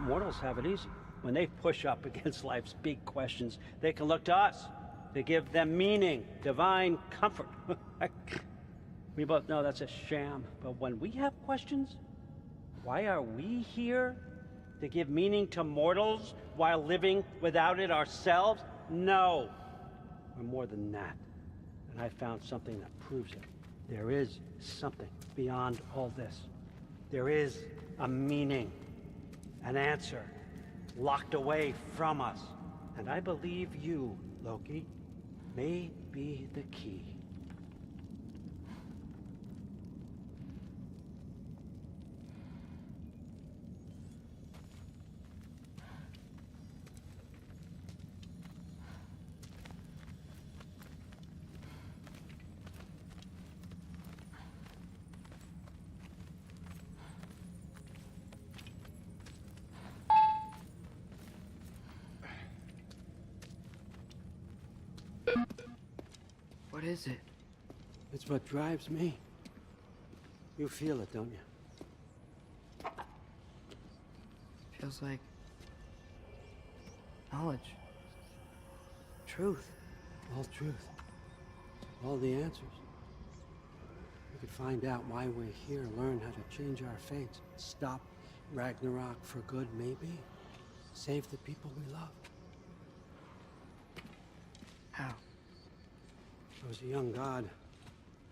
mortals have it easy. When they push up against life's big questions, they can look to us to give them meaning, divine comfort. We both know that's a sham, but when we have questions, why are we here? To give meaning to mortals while living without it ourselves? No. We're more than that. And I found something that proves it. There is something beyond all this. There is a meaning, an answer, locked away from us. And I believe you, Loki, may be the key. What is it? It's what drives me. You feel it, don't you? Feels like knowledge. Truth. All truth. All the answers. We could find out why we're here, learn how to change our fates, stop Ragnarok for good, maybe. Save the people we love. How? I was a young god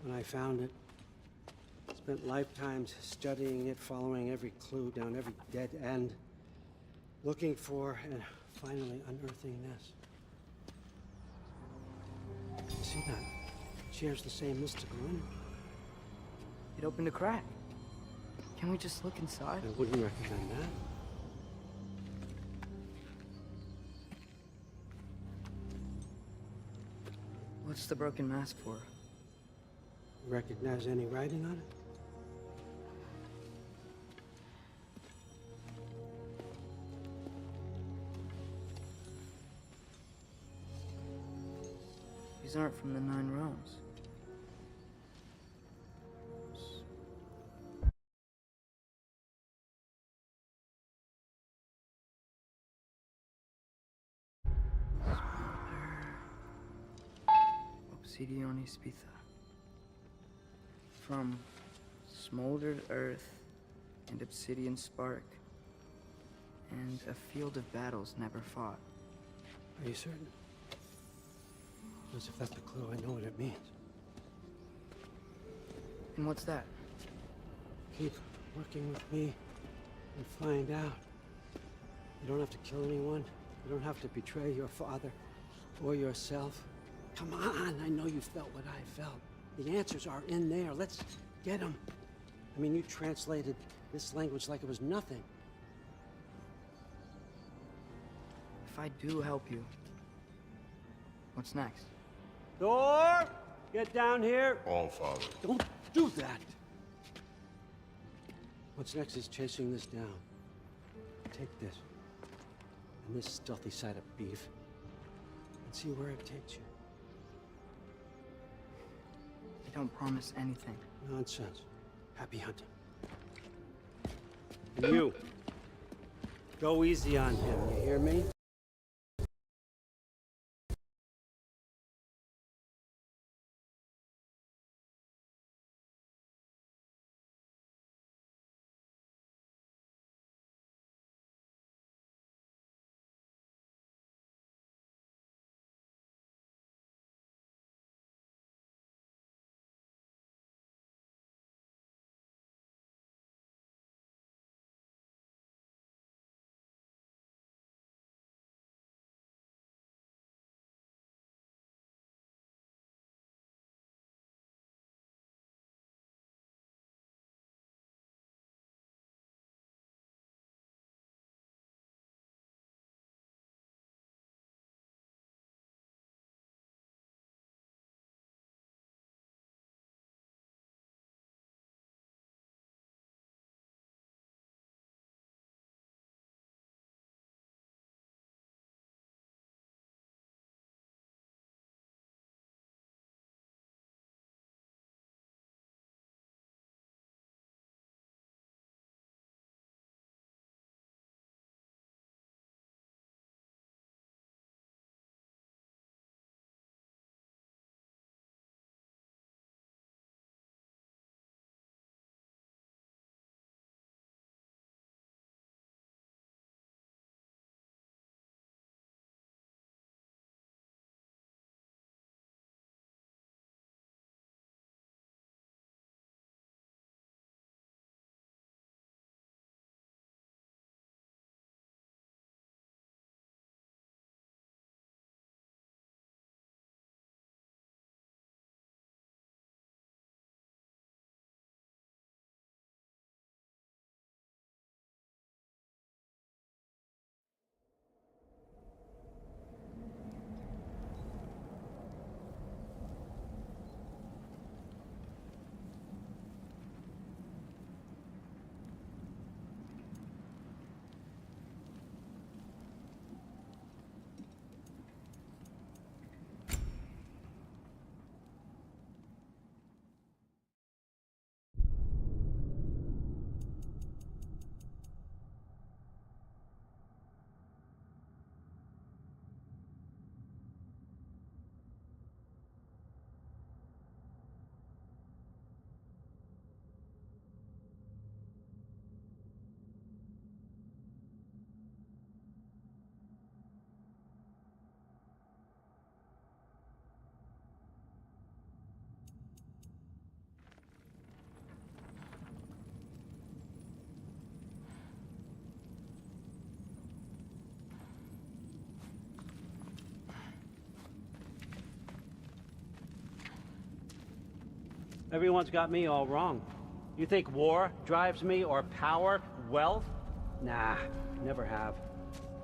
when I found it. Spent lifetimes studying it, following every clue down every dead end, looking for and finally unearthing this. You see that? It shares the same mystical energy. It opened a crack. Can we just look inside? I wouldn't recommend that. What's the broken mask for? Recognize any writing on it? These aren't from the Nine Realms. Obsidione Spitha. From smoldered earth and obsidian spark, and a field of battles never fought. Are you certain? Because if that's a clue, I know what it means. And what's that? Keep working with me and find out. You don't have to kill anyone. You don't have to betray your father or yourself. Come on, I know you felt what I felt. The answers are in there. Let's get them. I mean, you translated this language like it was nothing. If I do help you, what's next? Thor! Get down here! All, Father. Don't do that! What's next is chasing this down. Take this, and this stealthy side of beef, and see where it takes you. I don't promise anything. Nonsense. Happy hunting. And you, go easy on him, you hear me? Everyone's got me all wrong. You think war drives me, or power, wealth? Nah, never have.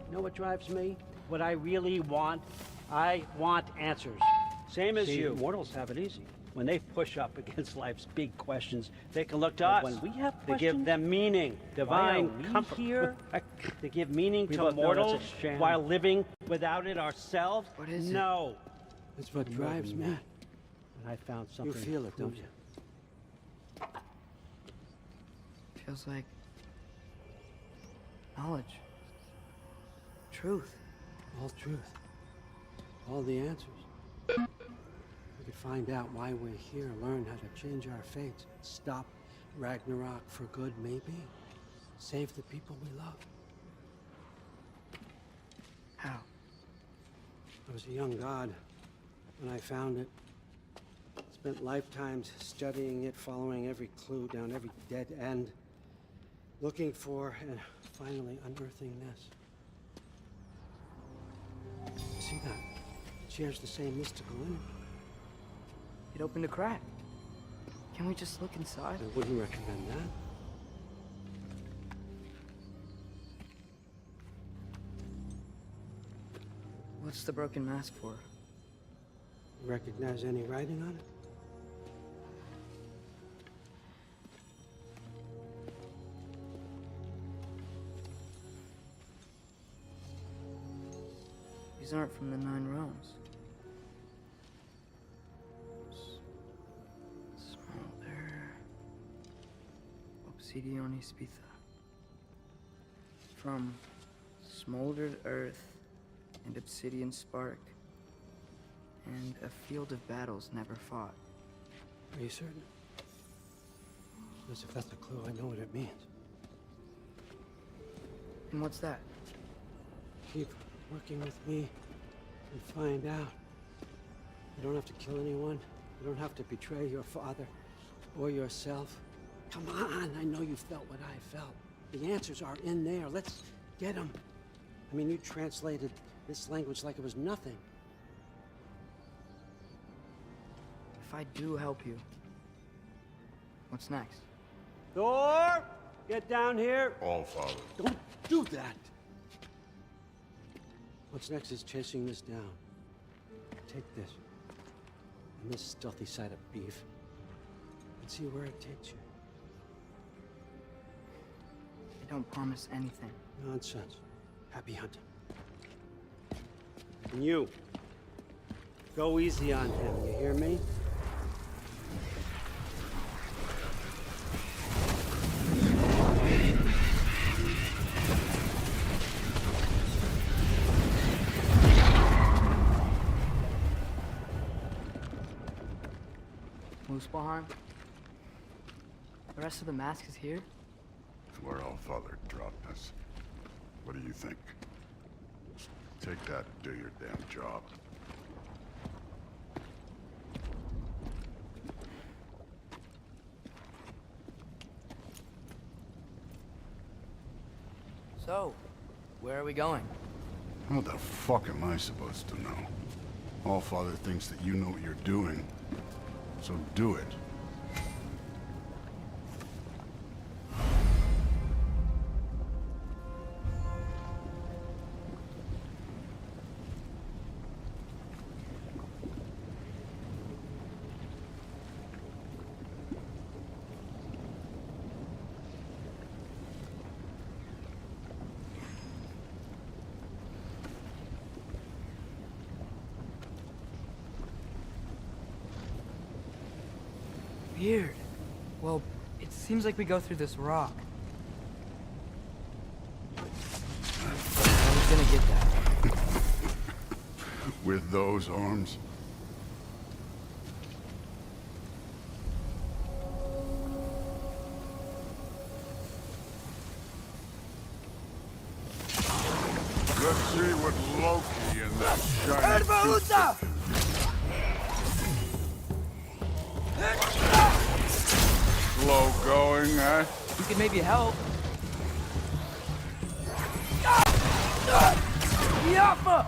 You know what drives me? What I really want? I want answers. Same as you. Mortals have it easy. When they push up against life's big questions, they can look to us. When we have to give them meaning, divine comfort. Here? To give meaning to mortals while living without it ourselves? What is it? No. It's what drives me. And I found something. You feel it, don't you? Feels like knowledge. Truth. All truth. All the answers. We could find out why we're here, learn how to change our fates, stop Ragnarok for good, maybe. Save the people we love. How? I was a young god when I found it. Spent lifetimes studying it, following every clue down every dead end, looking for and finally unearthing this. See that? It shares the same mystical energy. It opened a crack. Can we just look inside? I wouldn't recommend that. What's the broken mask for? Recognize any writing on it? These aren't from the Nine Realms. Smolder. Obsidione Spitha. From smoldered earth and obsidian spark, and a field of battles never fought. Are you certain? Because if that's a clue, I know what it means. And what's that? Keep working with me and find out. You don't have to kill anyone. You don't have to betray your father or yourself. Come on, I know you felt what I felt. The answers are in there. Let's get them. I mean, you translated this language like it was nothing. If I do help you, what's next? Thor! Get down here! All Father. Don't do that! What's next is chasing this down. Take this, and this stealthy side of beef, and see where it takes you. I don't promise anything. Nonsense. Happy hunting. And you, go easy on him, you hear me? Muspelheim? The rest of the mask is here? It's where All Father dropped us. What do you think? Take that and do your damn job. So, where are we going? What the fuck am I supposed to know? All Father thinks that you know what you're doing, so do it. Weird. Well, it seems like we go through this rock. I was gonna get that. With those arms? Let's see what Loki and that shiny slow going, eh? You could maybe help. Yappa!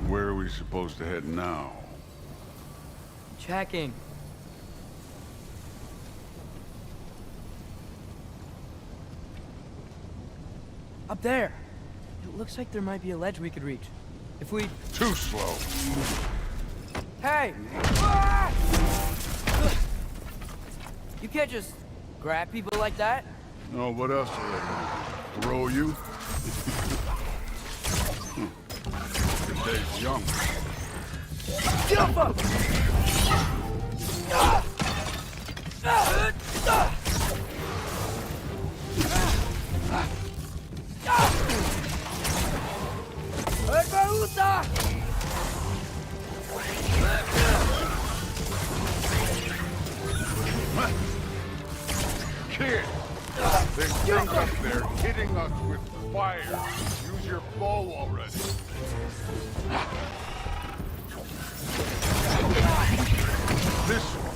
Where are we supposed to head now? Checking. Up there. It looks like there might be a ledge we could reach. If we... Too slow. Hey! You can't just grab people like that. No, what else are they gonna throw you? Your day's young. Jump up! Kid! There's things up there hitting us with fire. Use your bow already. This one.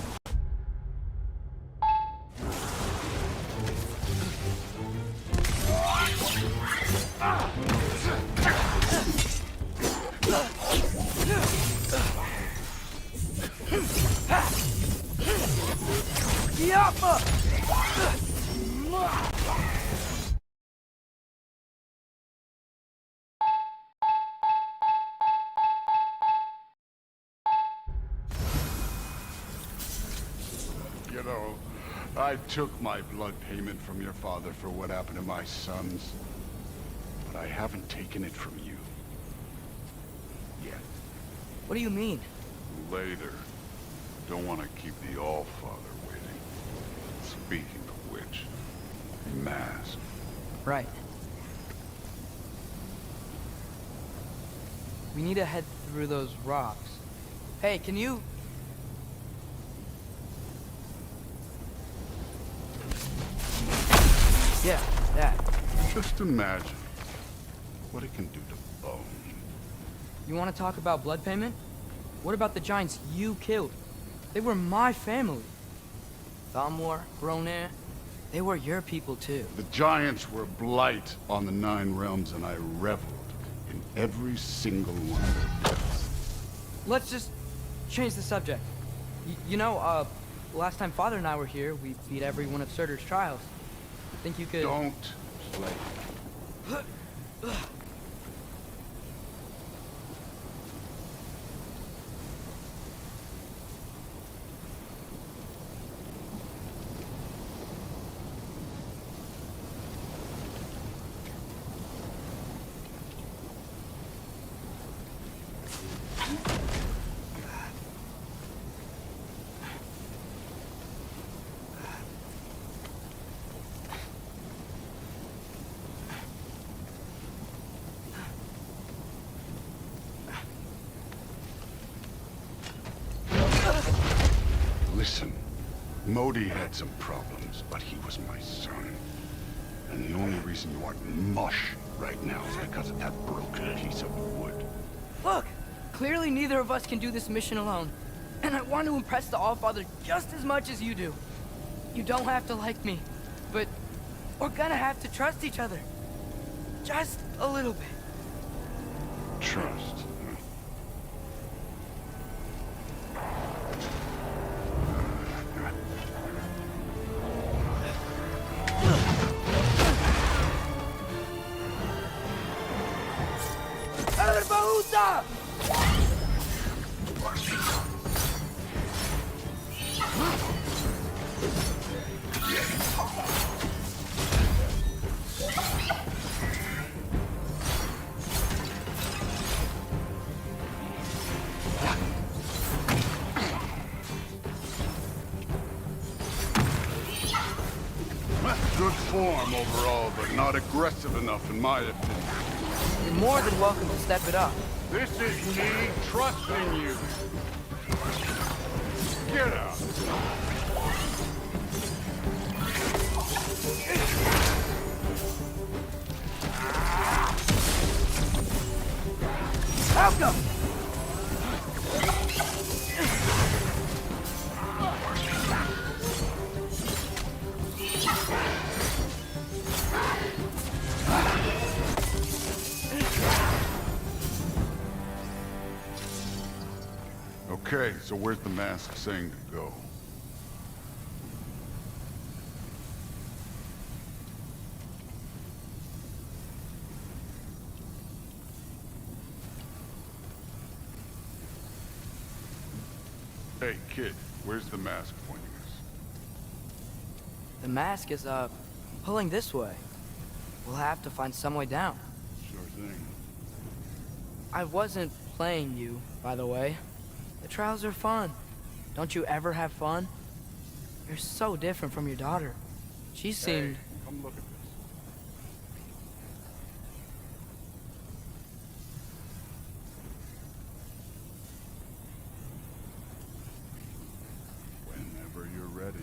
You know, I took my blood payment from your father for what happened to my sons. But I haven't taken it from you. Yet. What do you mean? Later. Don't want to keep the All-Father waiting. Speaking of which, mask. Right. We need to head through those rocks. Hey, can you... Yeah, that. Just imagine what it can do to bone. You want to talk about blood payment? What about the giants you killed? They were my family. Thamor, Hrungnir, they were your people too. The giants were blight on the 9 realms, and I reveled in every single one of their deaths. Let's just change the subject. You know, last time Father and I were here, we beat every one of Surtur's trials. Think you could... Don't play. Listen, Modi had some problems, but he was my son. And the only reason you aren't mush right now is because of that broken piece of wood. Look! Clearly neither of us can do this mission alone. And I want to impress the Allfather just as much as you do. You don't have to like me, but we're gonna have to trust each other. Just a little bit. Trust. Good form overall, but not aggressive enough in my opinion. You're more than welcome to step it up. This is me trusting you. Get out. Malcolm! Okay, so where's the mask saying to go? Hey, kid, where's the mask pointing us? The mask is, pulling this way. We'll have to find some way down. Sure thing. I wasn't playing you, by the way. The trials are fun. Don't you ever have fun? You're so different from your daughter. She seemed... Hey, come look at this. Whenever you're ready.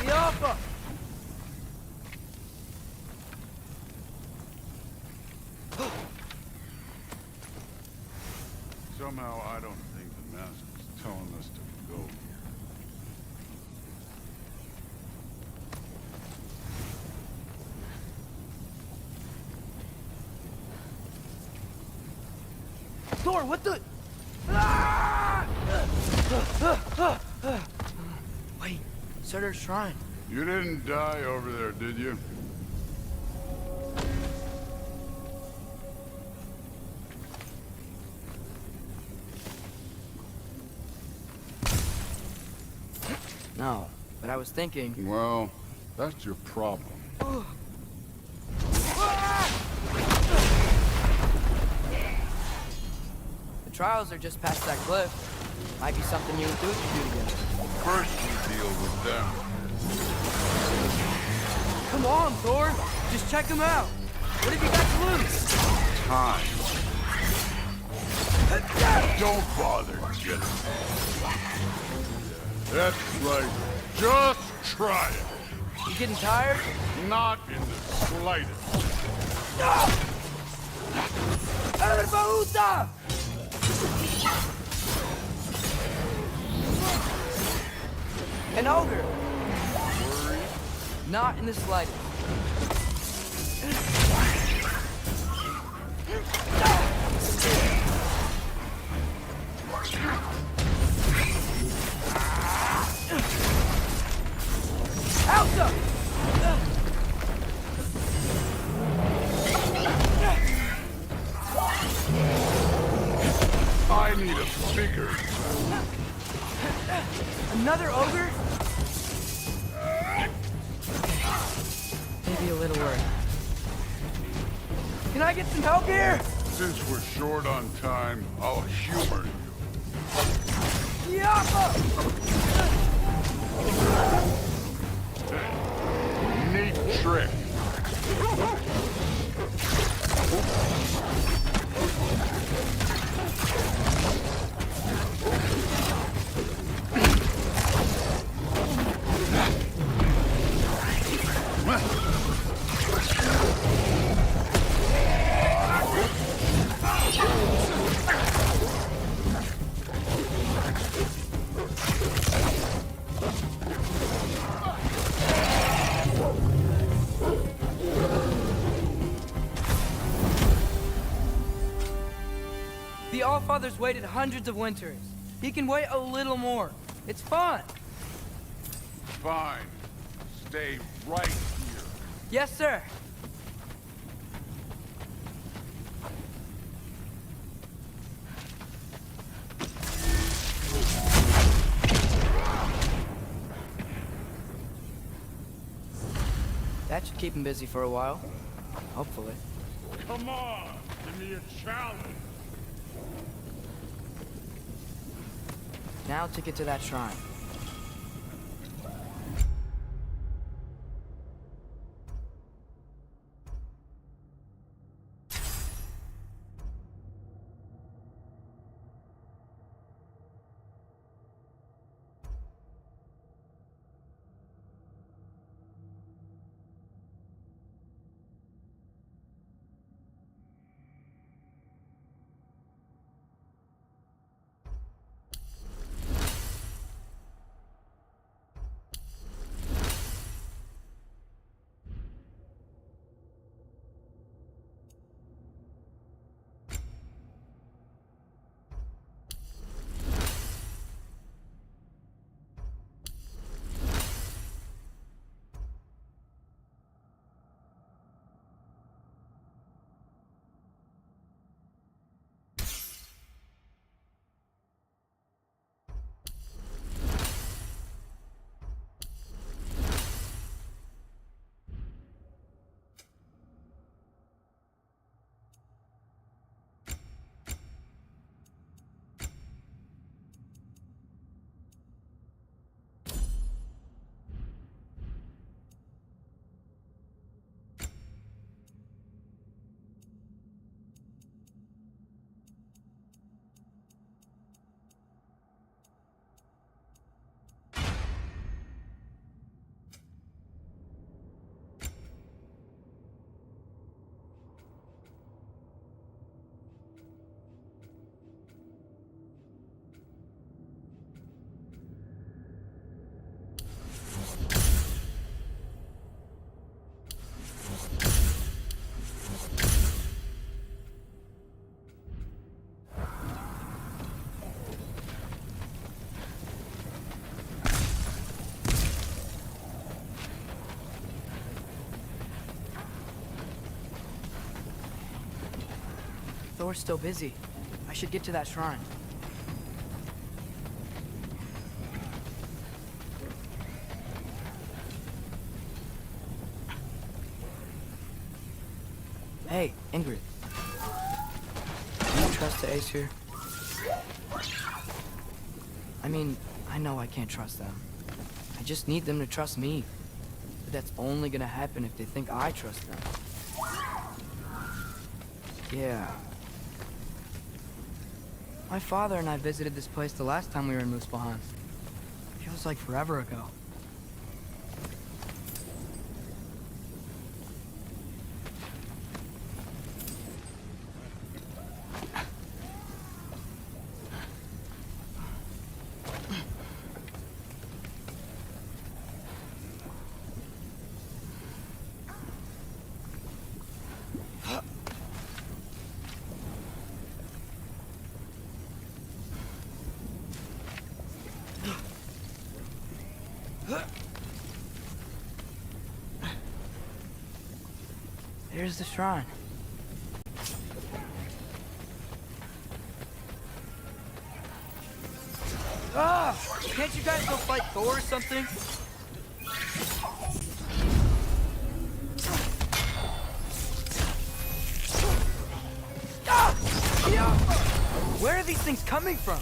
Malcolm! Somehow, I don't think the mask is telling us to go here. Thor, what the... Wait, Surtur's shrine. You didn't die over there, did you? No, but I was thinking... Well, that's your problem. The trials are just past that cliff. Might be something you and Duke can do together. First, we deal with them. Come on, Thor. Just check them out. What have you got to lose? Time. Don't bother, Jedi. That's right. Just try it. You getting tired? Not in the slightest. El Bauta! An ogre. Worried? Not in the slightest. Alta! I need a bigger. Another ogre? Maybe a little worried. Can I get some help here? Since we're short on time, I'll humor you. Yappa! Neat trick. The Allfather's waited hundreds of winters. He can wait a little more. It's fun. Fine. Stay right here. Yes, sir. That should keep him busy for a while. Hopefully. Come on, give me a challenge. Now to get to that shrine. Thor's still busy. I should get to that shrine. Hey, Ingrid. Do you trust the Ace here? I mean, I know I can't trust them. I just need them to trust me. But that's only gonna happen if they think I trust them. Yeah. My father and I visited this place the last time we were in Muspelheim. Feels like forever ago. Where's the shrine? Ah! Can't you guys go fight Thor or something? Ah! Yeah! Where are these things coming from?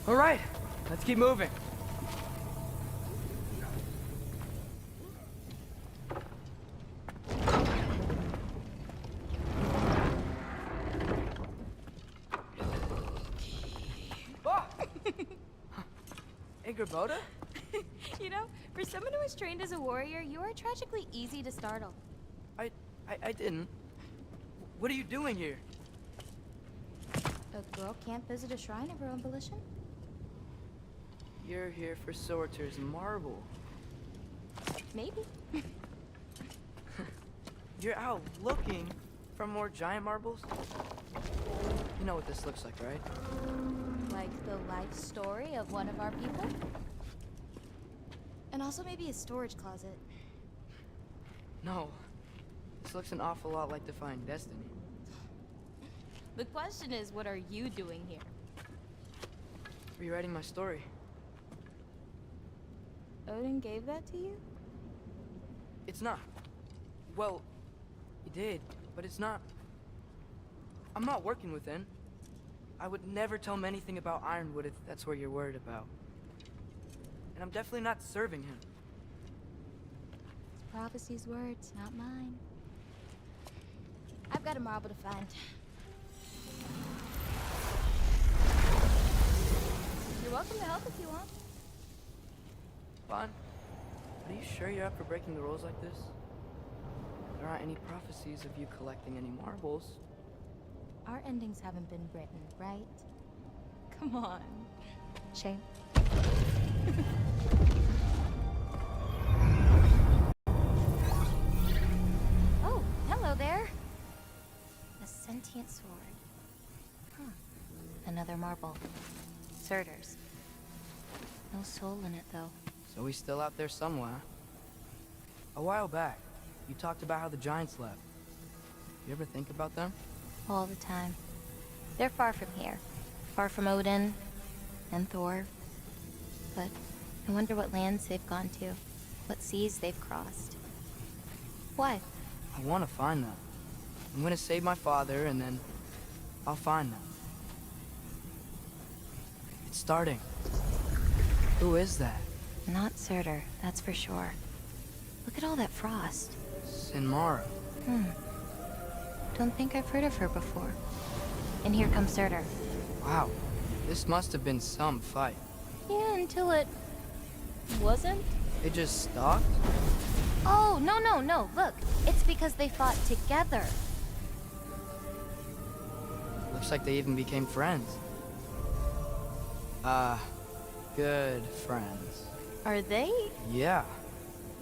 All right, let's keep moving. Ingrid, You know, for someone who was trained as a warrior, you are tragically easy to startle. I didn't. What are you doing here? A girl can't visit a shrine of her own volition? You're here for Sorter's marble. Maybe. You're out looking for more giant marbles? You know what this looks like, right? Like the life story of one of our people? And also maybe a storage closet. No. This looks an awful lot like Defying Destiny. The question is, what are you doing here? Rewriting my story. Odin gave that to you? It's not. Well, he did, but it's not. I'm not working with him. I would never tell him anything about Ironwood if that's what you're worried about. And I'm definitely not serving him. It's prophecy's words, not mine. I've got a marble to find. You're welcome to help if you want. Fine. Are you sure you're up for breaking the rules like this? There aren't any prophecies of you collecting any marbles. Our endings haven't been written, right? Come on. Shame. Oh, hello there. A sentient sword. Huh. Another marble. Surtur's. No soul in it, though. So he's still out there somewhere. A while back, you talked about how the giants left. You ever think about them? All the time. They're far from here. Far from Odin and Thor. But I wonder what lands they've gone to. What seas they've crossed. Why? I want to find them. I'm gonna save my father, and then I'll find them. It's starting. Who is that? Not Surtur, that's for sure. Look at all that frost. Sinmara. Don't think I've heard of her before. And here comes Surtur. Wow. This must have been some fight. Yeah, until it... wasn't? They just stalked? Oh, no. Look, it's because they fought together. Looks like they even became friends. Good friends. Are they? Yeah.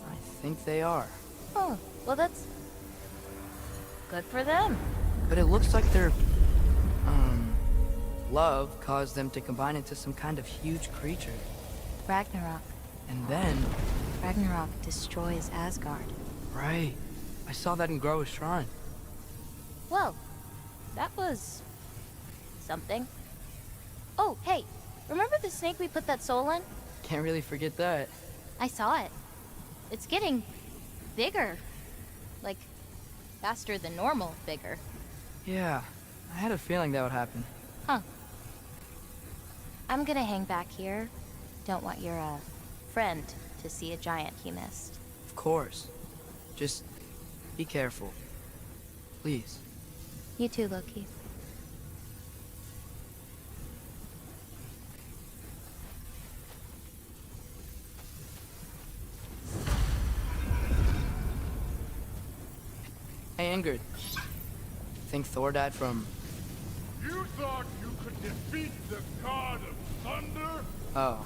I think they are. Oh, well that's... good for them. But it looks like they're, love caused them to combine into some kind of huge creature. Ragnarok. And then... Ragnarok destroys Asgard. Right. I saw that in Groa's shrine. Whoa. That was... something. Oh, hey. Remember the snake we put that soul in? Can't really forget that. I saw it. It's getting... bigger. Like, faster than normal bigger. Yeah. I had a feeling that would happen. Huh. I'm gonna hang back here. Don't want your, friend to see a giant he missed. Of course. Just be careful. Please. You too, Loki. Hey, Ingrid. Think Thor died from... You thought you could defeat the god of thunder? Oh.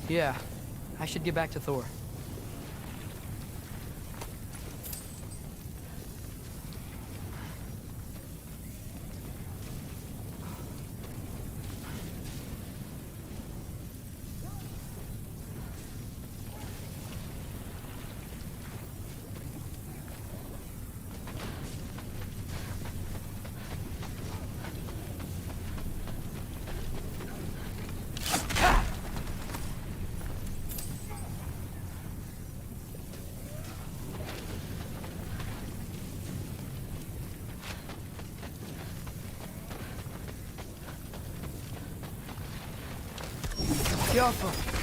Yeah, I should get back to Thor. Careful.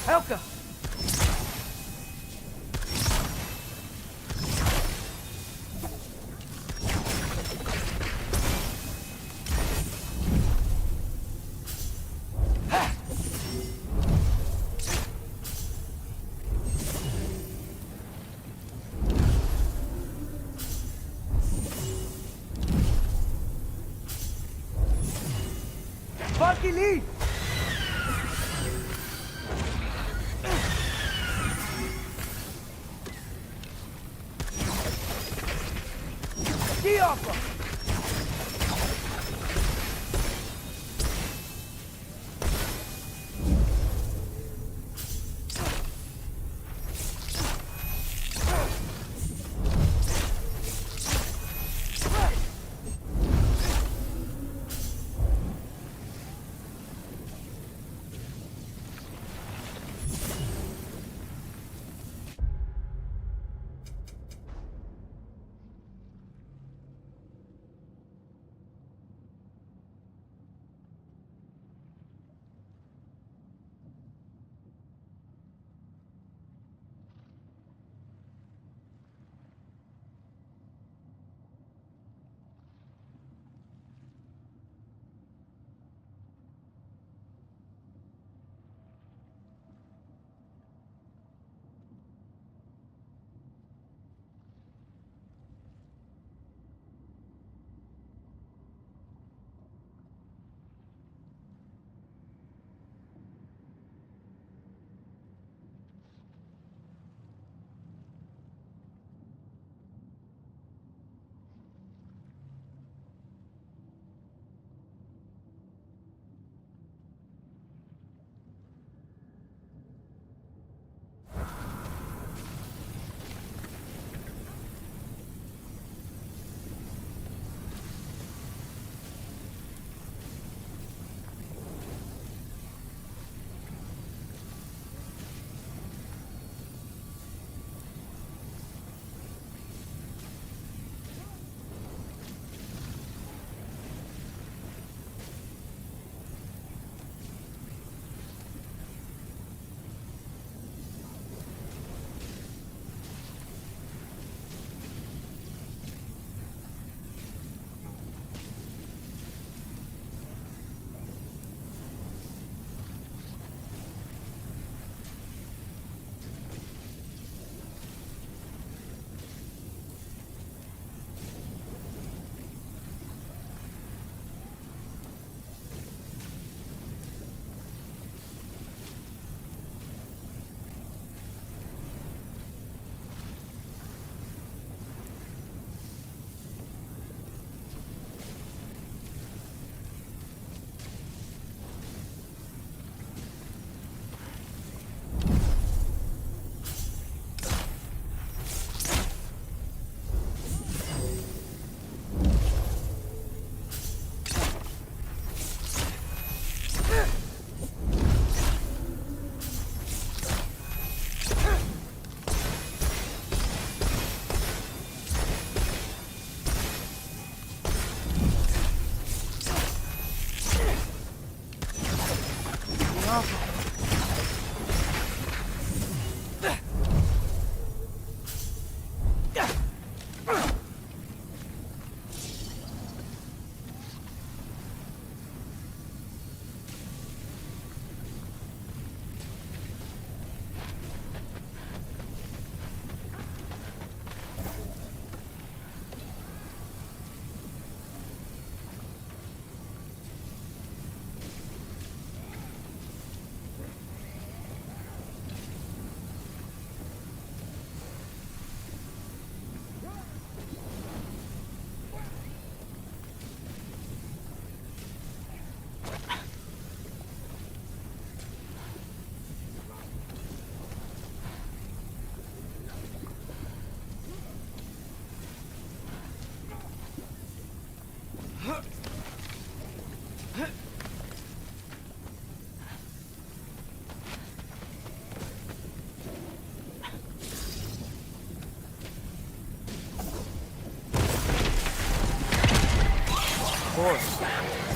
Helka! Funky lead!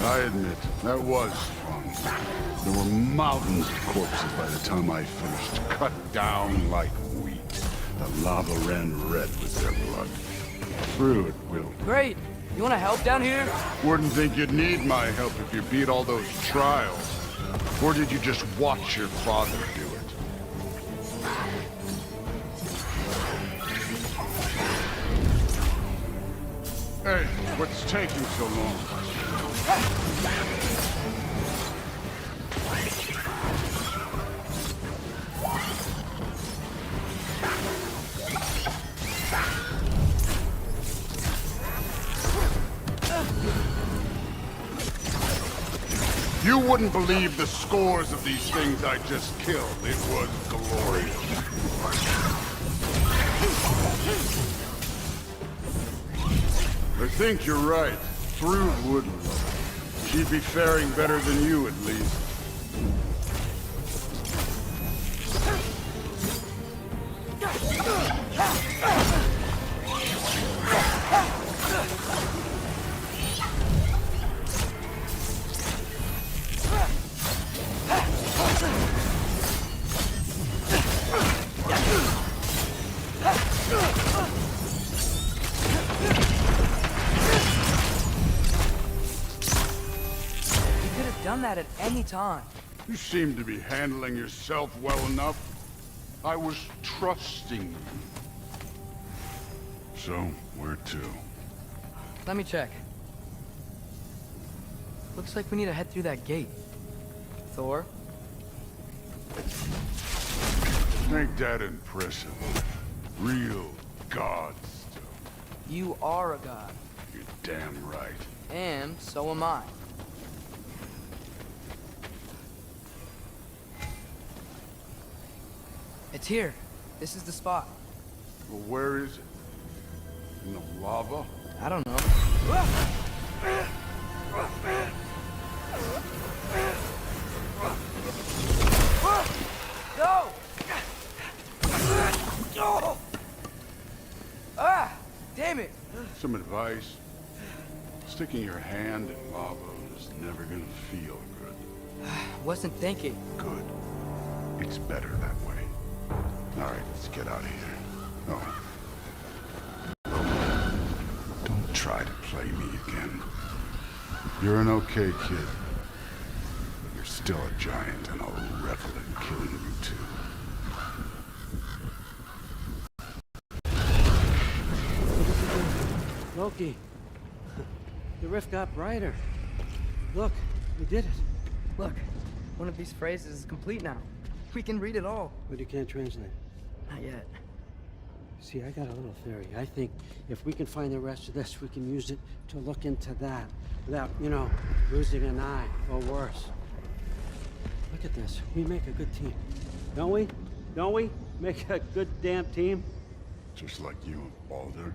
I admit, that was fun. There were mountains of corpses by the time I finished, cut down like wheat. The lava ran red with their blood. Through it, Will. Great. You want to help down here? Wouldn't think you'd need my help if you beat all those trials. Or did you just watch your father do it? Hey, what's taking so long? You wouldn't believe the scores of these things I just killed. It was glorious. I think you're right. Through wouldn't. She'd be faring better than you, at least. Done that at any time. You seem to be handling yourself well enough. I was trusting you. So, where to? Let me check. Looks like we need to head through that gate. Thor? Ain't that impressive? Real god stuff. You are a god. You're damn right. And so am I. It's here. This is the spot. Well, where is it? In the lava? I don't know. Go! Ah! Damn it! Some advice? Sticking your hand in lava is never gonna feel good. Wasn't thinking. Good. It's better that way. All right, let's get out of here. Oh. Don't try to play me again. You're an okay kid. But you're still a giant, and I'll revel in killing you too. Loki, the rift got brighter. Look, we did it. Look, one of these phrases is complete now. We can read it all. But you can't translate. Not yet. See, I got a little theory. I think if we can find the rest of this, we can use it to look into that without, you know, losing an eye or worse. Look at this. We make a good team. Don't we? Don't we? Make a good damn team? Just like you and Baldur.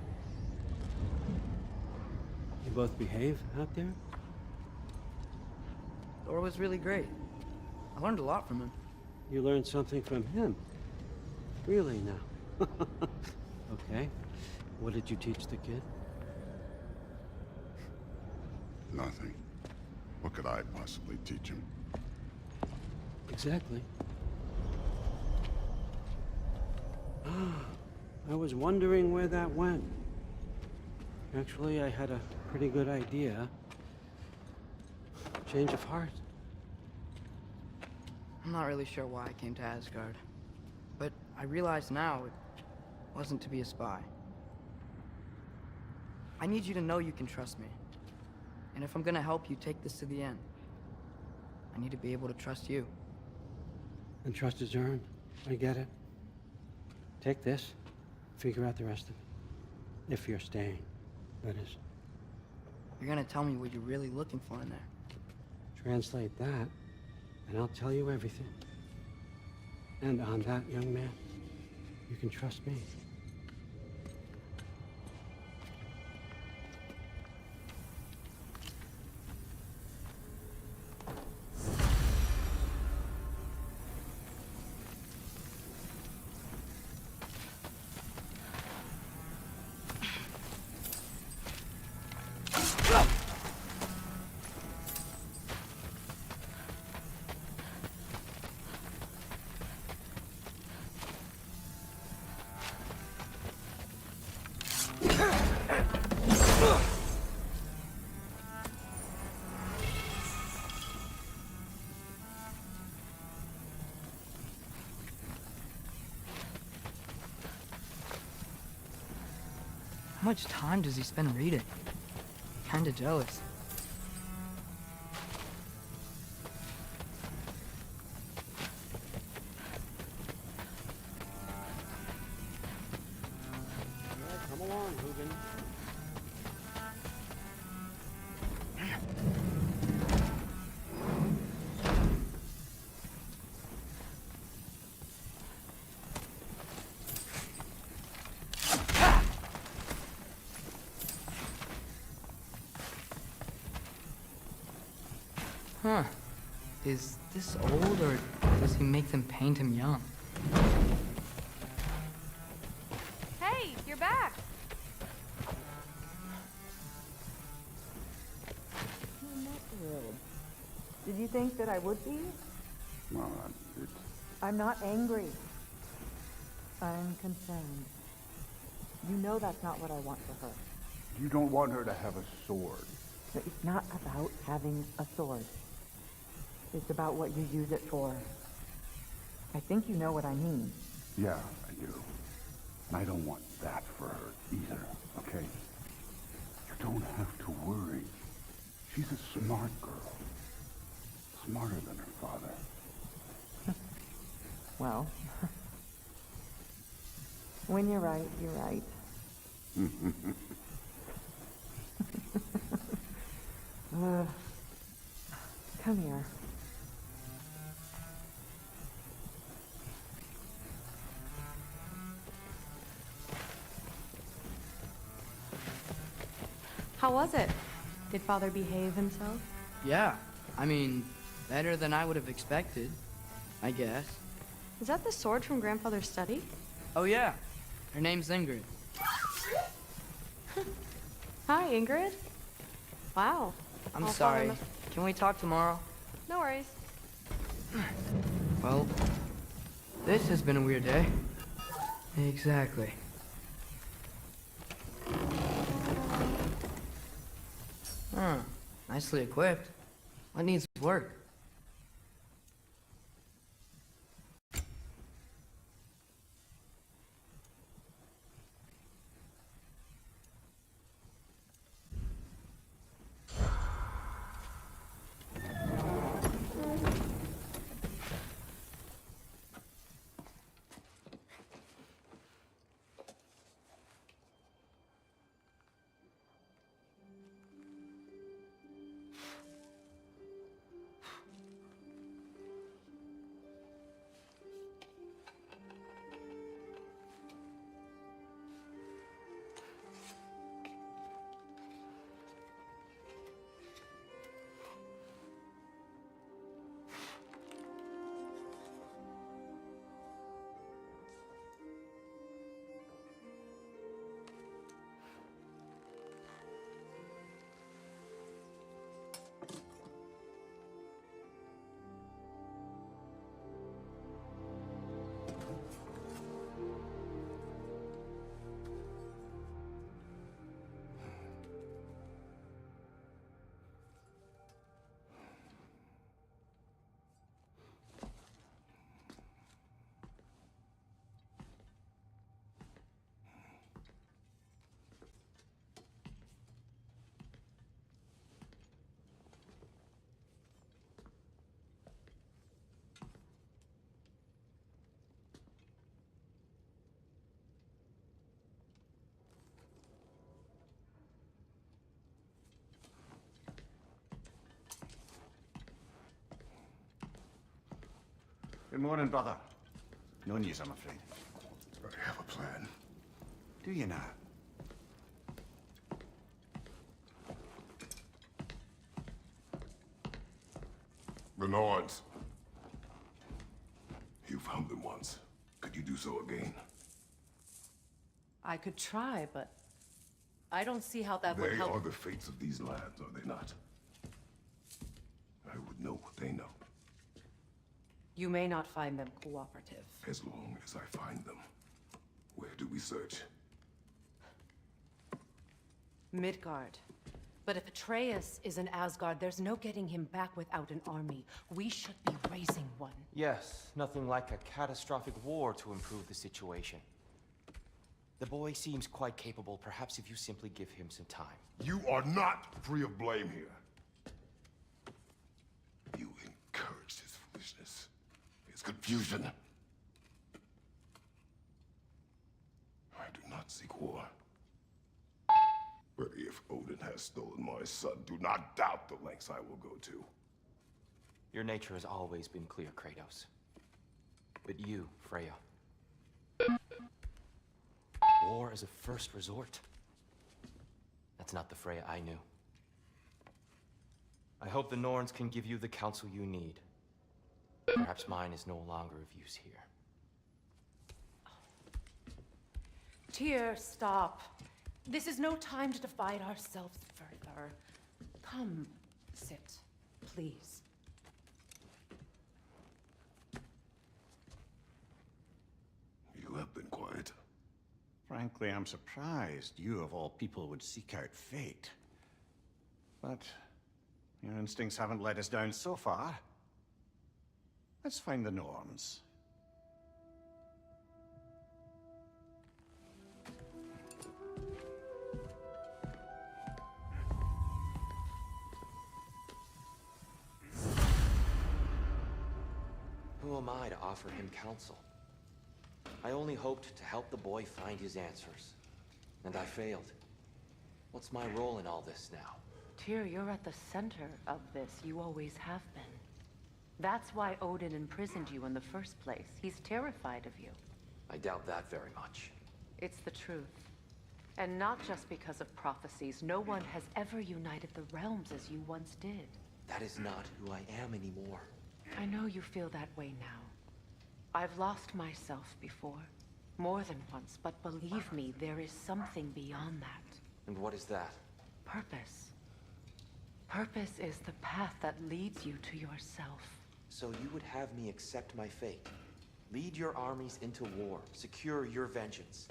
You both behave out there? Thor was really great. I learned a lot from him. You learned something from him? Really now? Okay. What did you teach the kid? Nothing. What could I possibly teach him? Exactly. I was wondering where that went. Actually, I had a pretty good idea. Change of heart. I'm not really sure why I came to Asgard. But I realize now it wasn't to be a spy. I need you to know you can trust me. And if I'm gonna help you take this to the end, I need to be able to trust you. And trust is earned. I get it. Take this. Figure out the rest of it. If you're staying, that is. You're gonna tell me what you're really looking for in there. Translate that, and I'll tell you everything. And on that, young man, you can trust me. much time does he spend reading? Kinda jealous. Come along, Hugin. Huh. Is this old, or does he make them paint him young? Hey, you're back. I'm not thrilled. Did you think that I would be? Well, I'm not angry. I'm concerned. You know that's not what I want for her. you don't want her to have a sword. But it's not about having a sword. It's about what you use it for. I think you know what I mean. Yeah, I do. And I don't want that for her either, okay? You don't have to worry. She's a smart girl. Smarter than her father. Well, when you're right, you're right. Come here. How was it? Did Father behave himself? Yeah, I mean, better than I would have expected, I guess. Is that the sword from Grandfather's study? Oh yeah, her name's Ingrid. Hi, Ingrid. Wow. I'm Oh, sorry. Father Can we talk tomorrow? No worries. Well, this has been a weird day. Exactly. Huh. Nicely equipped. What needs work? Good morning, brother. No news, I'm afraid. I have a plan. Do you now? The Norns. You found them once. Could you do so again? I could try, but I don't see how that would They help. are the fates of these lands, are they not? I would know what they know, You may not find them cooperative. as long as I find them. Where do we search? Midgard. But if Atreus is in Asgard, there's no getting him back without an army. We should be raising one. Yes, nothing like a catastrophic war to improve the situation. The boy seems quite capable. Perhaps if you simply give him some time. You are not free of blame here. You encouraged his foolishness, his confusion. I do not seek war. But if Odin has stolen my son, do not doubt the lengths I will go to. Your nature has always been clear, Kratos. But you, Freya. War is a first resort. That's not the Freya I knew. I hope the Norns can give you the counsel you need. Perhaps mine is no longer of use here. Tyr, stop. This is no time to divide ourselves further. Come, sit, please. You have been quiet. Frankly, I'm surprised you of all people would seek out fate. But your instincts haven't let us down so far. Let's find the Norns. Who am I to offer him counsel? I only hoped to help the boy find his answers. And I failed. What's my role in all this now? Tyr, you're at the center of this. You always have been. That's why Odin imprisoned you in the first place. He's terrified of you. I doubt that very much. It's the truth. And not just because of prophecies. No one has ever united the realms as you once did. That is not who I am anymore. I know you feel that way now. I've lost myself before. More than once, but believe me, there is something beyond that. And what is that? Purpose. Purpose is the path that leads you to yourself. So you would have me accept my fate? Lead your armies into war, secure your vengeance.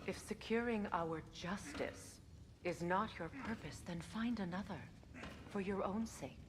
If securing our justice is not your purpose, then find another. For your own sake.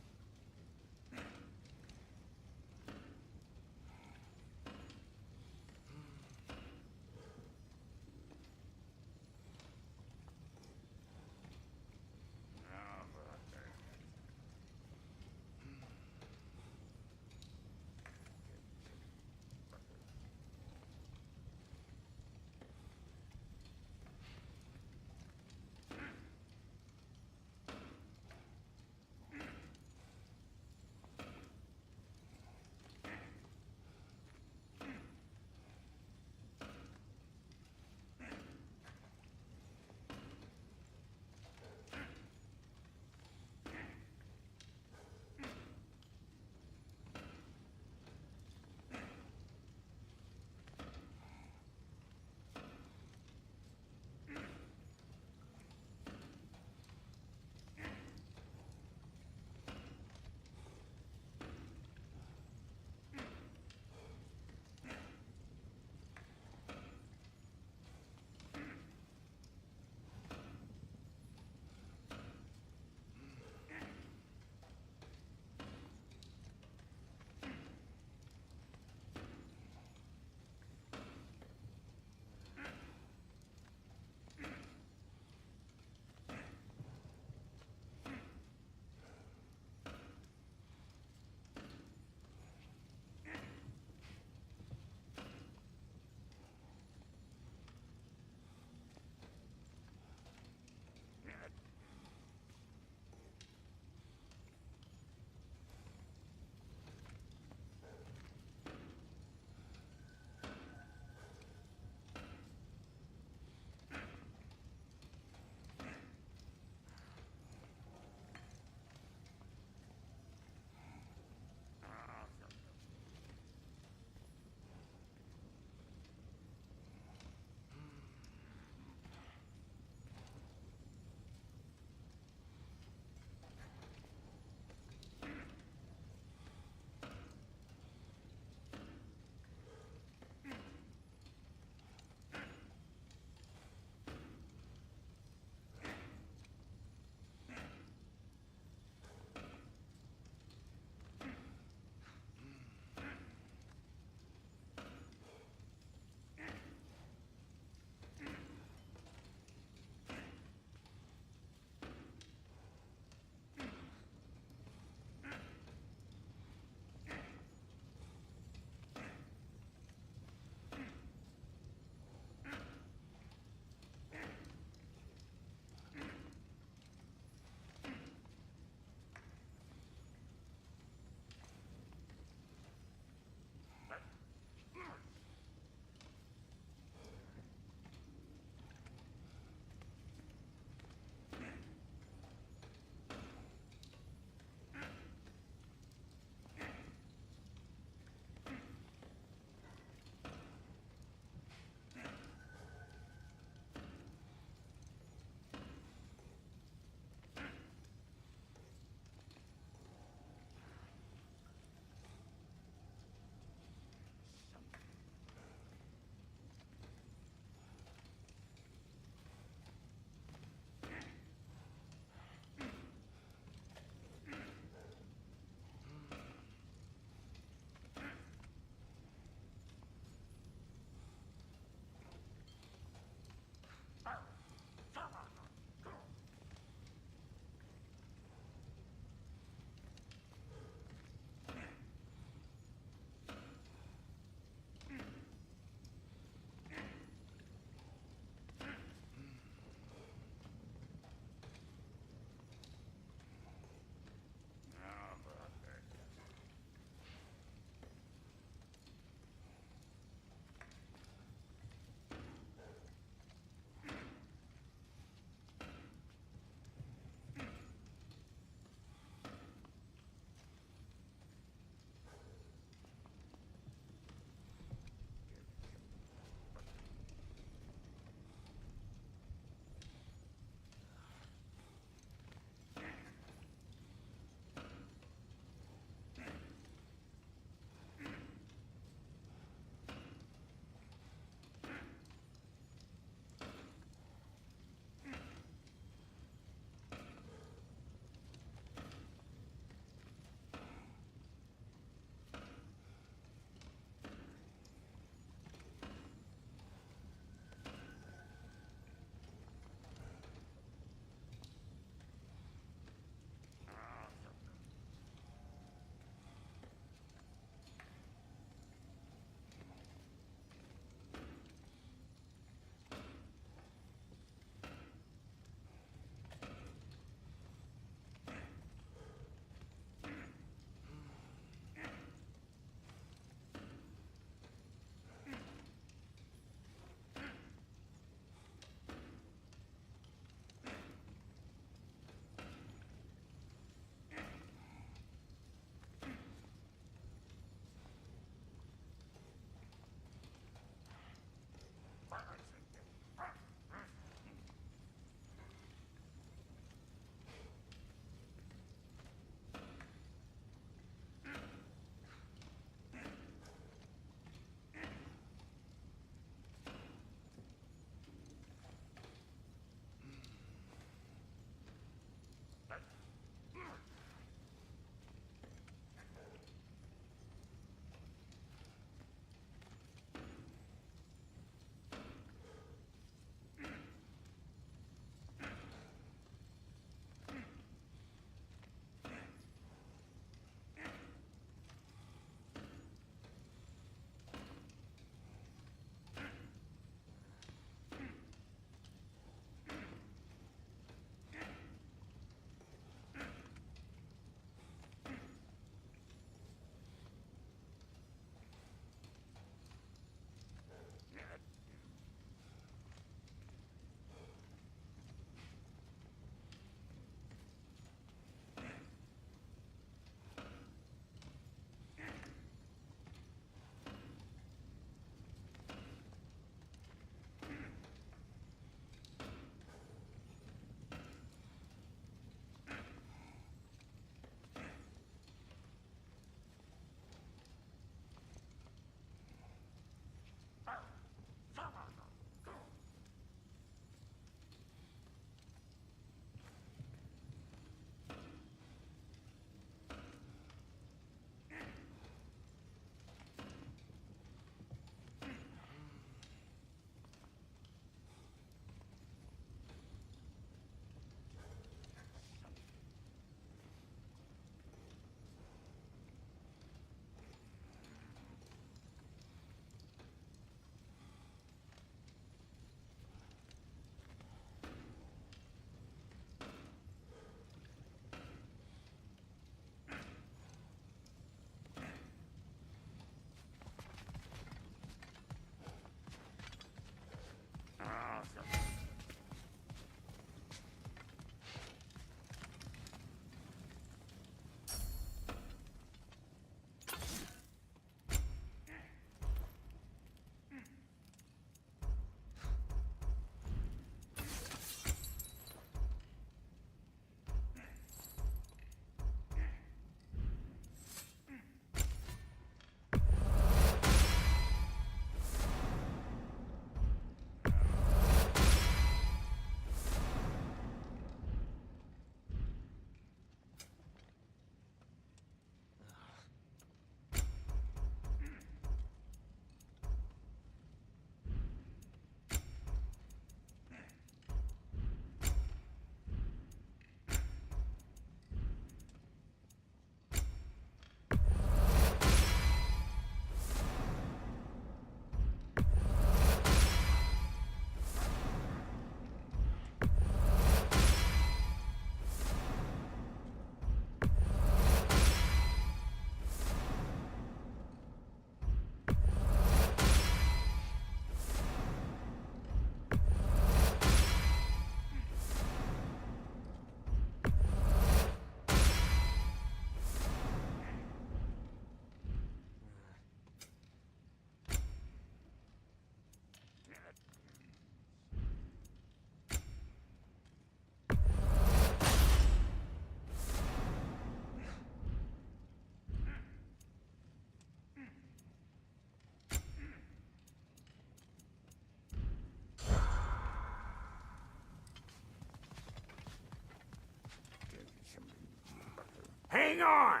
Hang on!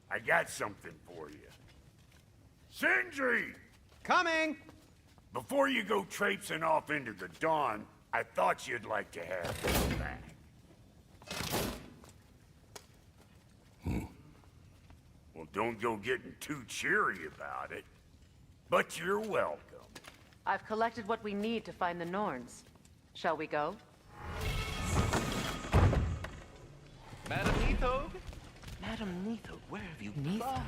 I got something for you. Sindri! Coming! Before you go traipsing off into the dawn, I thought you'd like to have this back. Well, don't go getting too cheery about it. But you're welcome. I've collected what we need to find the Norns. Shall we go? Madam Neathog? Madam Neathog, where have you gone?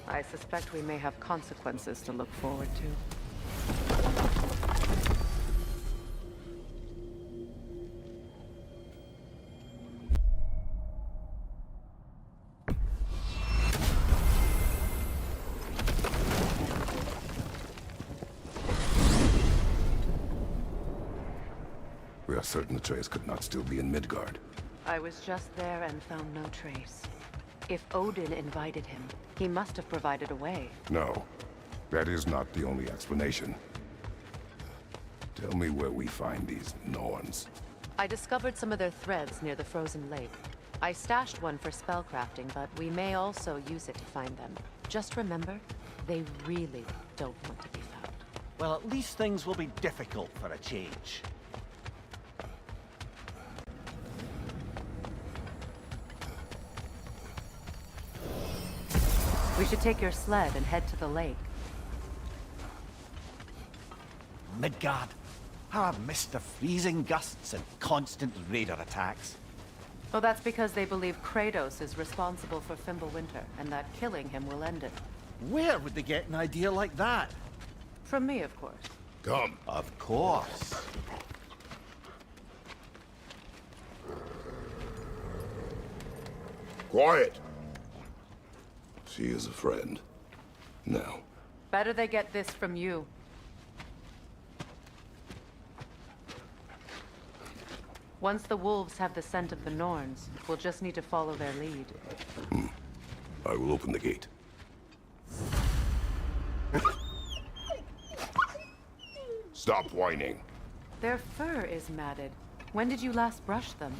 I suspect we may have consequences to look forward to. We are certain the trace could not still be in Midgard. I was just there and found no trace. If Odin invited him, he must have provided a way. No, that is not the only explanation. Tell me where we find these Norns. I discovered some of their threads near the frozen lake. I stashed one for spellcrafting, but we may also use it to find them. Just remember, they really don't want to be found. Well, at least things will be difficult for a change. We should take your sled and head to the lake. Midgard. How I've missed the freezing gusts and constant raider attacks. Well, that's because they believe Kratos is responsible for Fimbulwinter, and that killing him will end it. Where would they get an idea like that? From me, of course. Come. Of course. Quiet! She is a friend. Now. Better they get this from you. Once the wolves have the scent of the Norns, we'll just need to follow their lead. I will open the gate. Stop whining. Their fur is matted. When did you last brush them?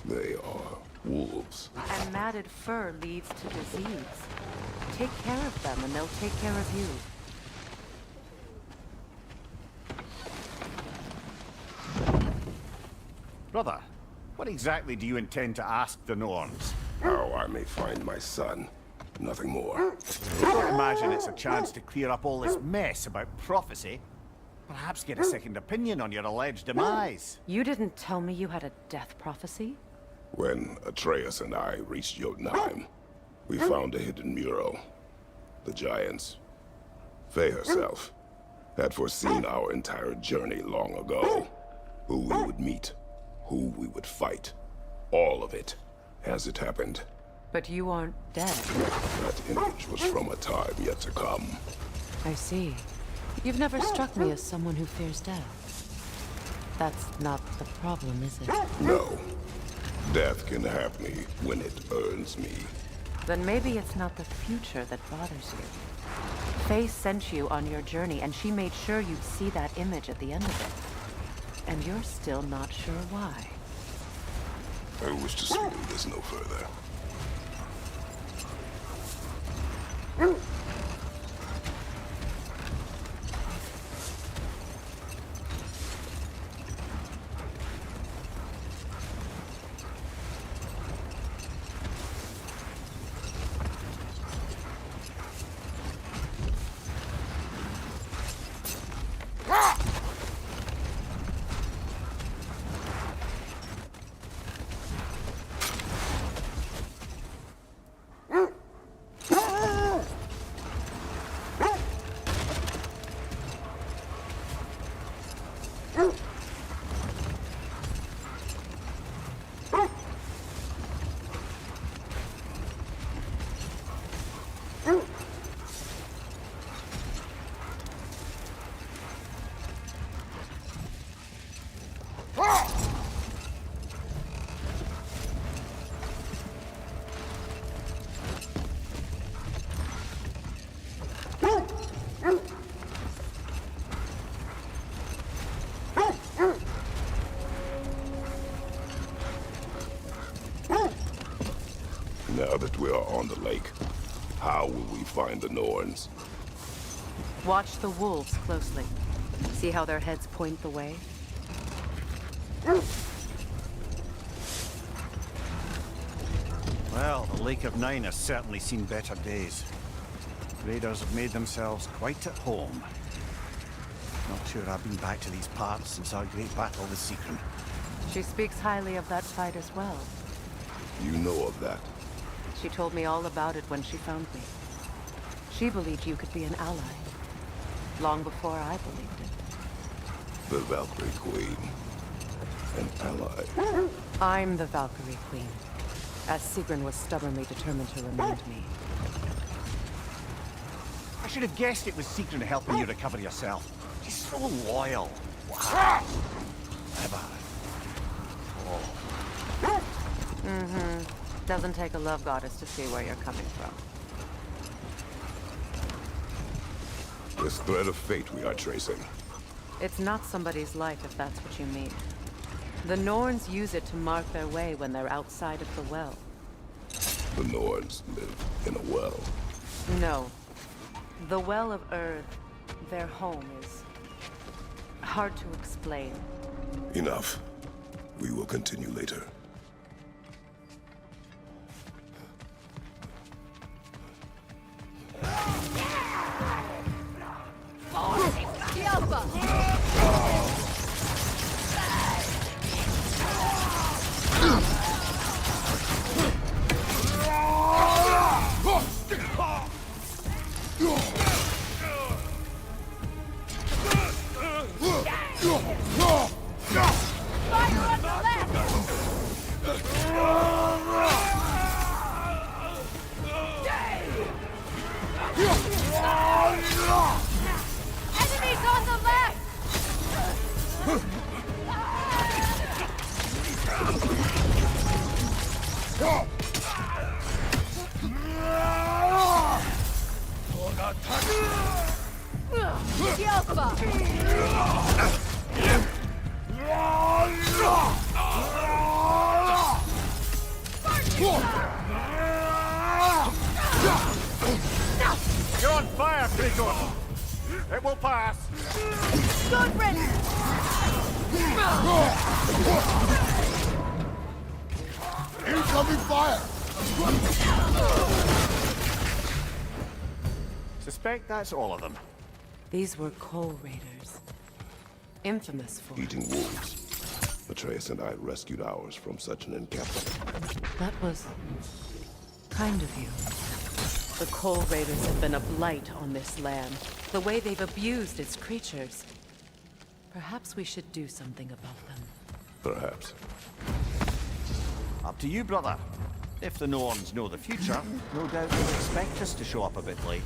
They are wolves. And matted fur leads to disease. Take care of them and they'll take care of you. Brother, what exactly do you intend to ask the Norns? How I may find my son. Nothing more. I don't imagine it's a chance to clear up all this mess about prophecy. Perhaps get a second opinion on your alleged demise. You didn't tell me you had a death prophecy? When Atreus and I reached Jotunheim, we found a hidden mural. The giants, Faye herself, had foreseen our entire journey long ago. Who we would meet, who we would fight. All of it, as it happened. But you aren't dead. That image was from a time yet to come. I see. You've never struck me as someone who fears death. That's not the problem, is it? No. Death can have me when it earns me. Then maybe it's not the future that bothers you. Faye sent you on your journey, and she made sure you'd see that image at the end of it. And you're still not sure why. I wish to speak of this no further. Now Now that we are on the lake, how will we find the Norns? Watch the wolves closely. See how their heads point the way? Well, the Lake of Nine has certainly seen better days. Raiders have made themselves quite at home. Not sure I've been back to these parts since our great battle with Seacrum. She speaks highly of that fight as well. You know of that? She told me all about it when she found me. She believed you could be an ally. Long before I believed it. The Valkyrie Queen. An ally. I'm the Valkyrie Queen, as Sigrun was stubbornly determined to remind me. I should have guessed it was Seacrum helping you recover yourself. She's so loyal. Wow. Ever. Oh. Mm-hmm. Doesn't take a love goddess to see where you're coming from. This thread of fate we are tracing. It's not somebody's life, if that's what you mean. The Norns use it to mark their way when they're outside of the well. The Norns live in a well. No. The Well of Earth, their home, is hard to explain. Enough. We will continue later. You're on fire, Kratos! It will pass! Incoming fire! Suspect that's all of them. These were Coal Raiders. Infamous for... Eating wolves. Atreus and I rescued ours from such an encampment. That was... kind of you. The Coal Raiders have been a blight on this land. The way they've abused its creatures. Perhaps we should do something about them. Perhaps. Up to you, brother. If the Norns know the future, no doubt they'll expect us to show up a bit late.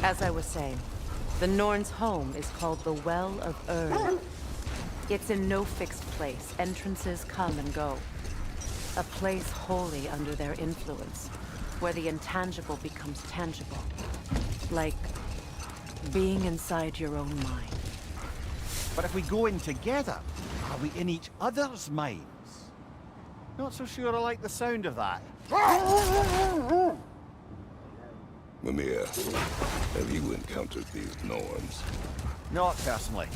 As I was saying, the Norn's home is called the Well of Urn. It's in no fixed place. Entrances come and go. A place wholly under their influence, where the intangible becomes tangible. Like being inside your own mind. But if we go in together, are we in each other's minds? Not so sure I like the sound of that. Mimir, have you encountered these Norns? Not personally.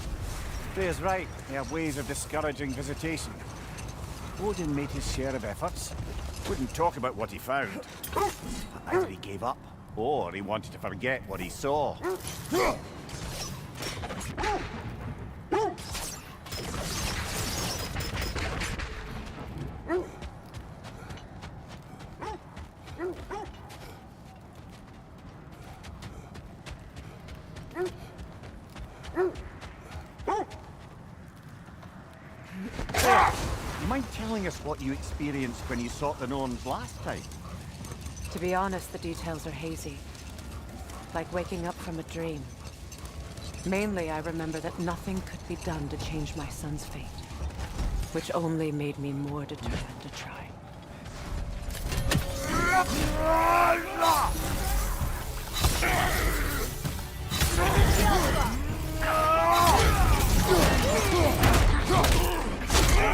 Freya's right. They have ways of discouraging visitation. Odin made his share of efforts. Wouldn't talk about what he found. Either he gave up, or he wanted to forget what he saw. You mind telling us what you experienced when you sought the Norns last time? To be honest, the details are hazy. Like waking up from a dream. Mainly, I remember that nothing could be done to change my son's fate. Which only made me more determined to try.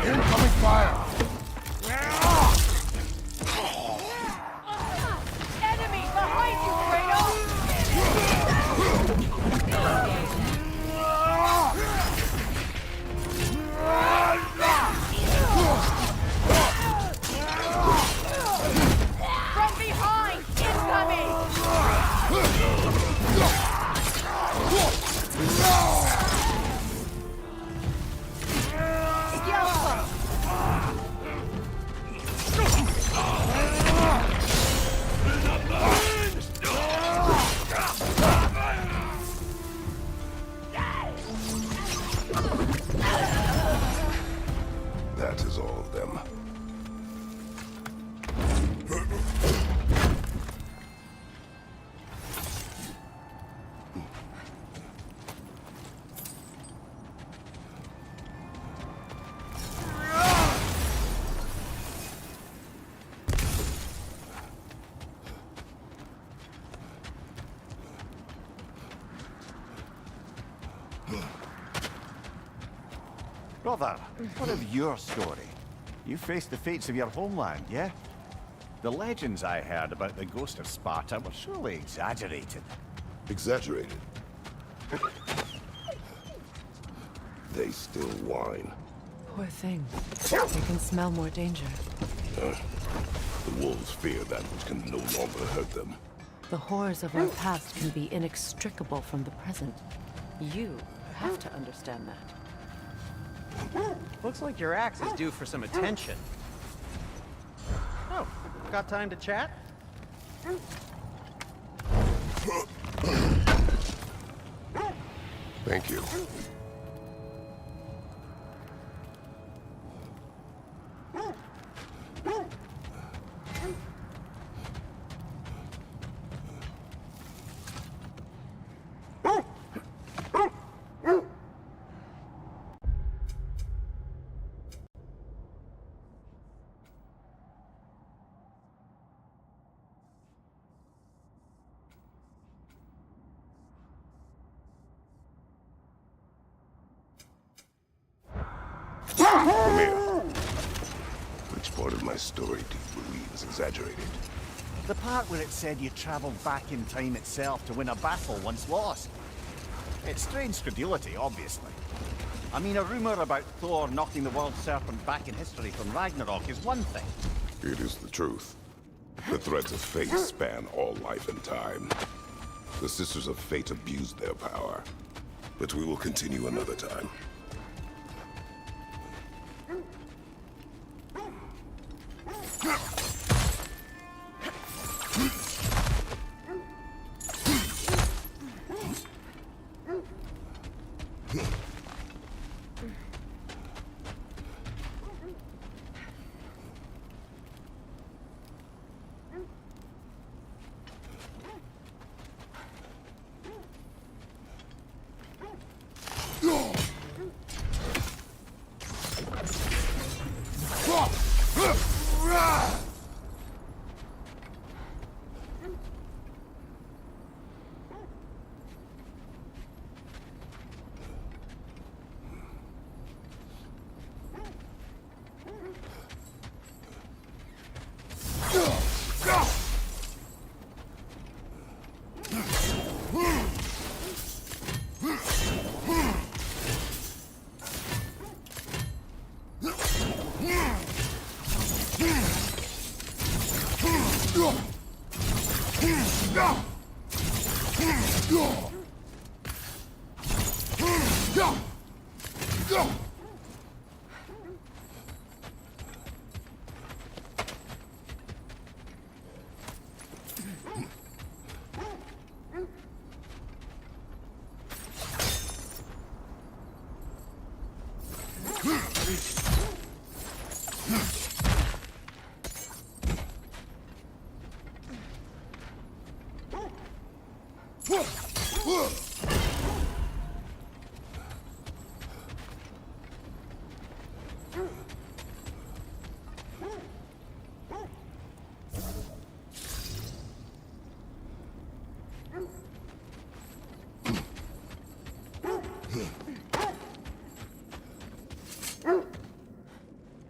Incoming fire! Enemy behind you, Kratos! From behind! Incoming! That is all of them. Brother, what of your story? You faced the fates of your homeland, yeah? The legends I heard about the ghost of Sparta were surely exaggerated. Exaggerated. They still whine. Poor thing. They can smell more danger. The wolves fear that which can no longer hurt them. The horrors of our past can be inextricable from the present. You have to understand that. Looks like your axe is due for some attention. Oh, got time to chat? Thank you. Come here. Which part of my story do you believe is exaggerated? The part where it said you traveled back in time itself to win a battle once lost. It's strange credulity, obviously. I mean, a rumor about Thor knocking the world serpent back in history from Ragnarok is one thing. It is the truth. The threads of fate span all life and time. The Sisters of Fate abused their power. But we will continue another time.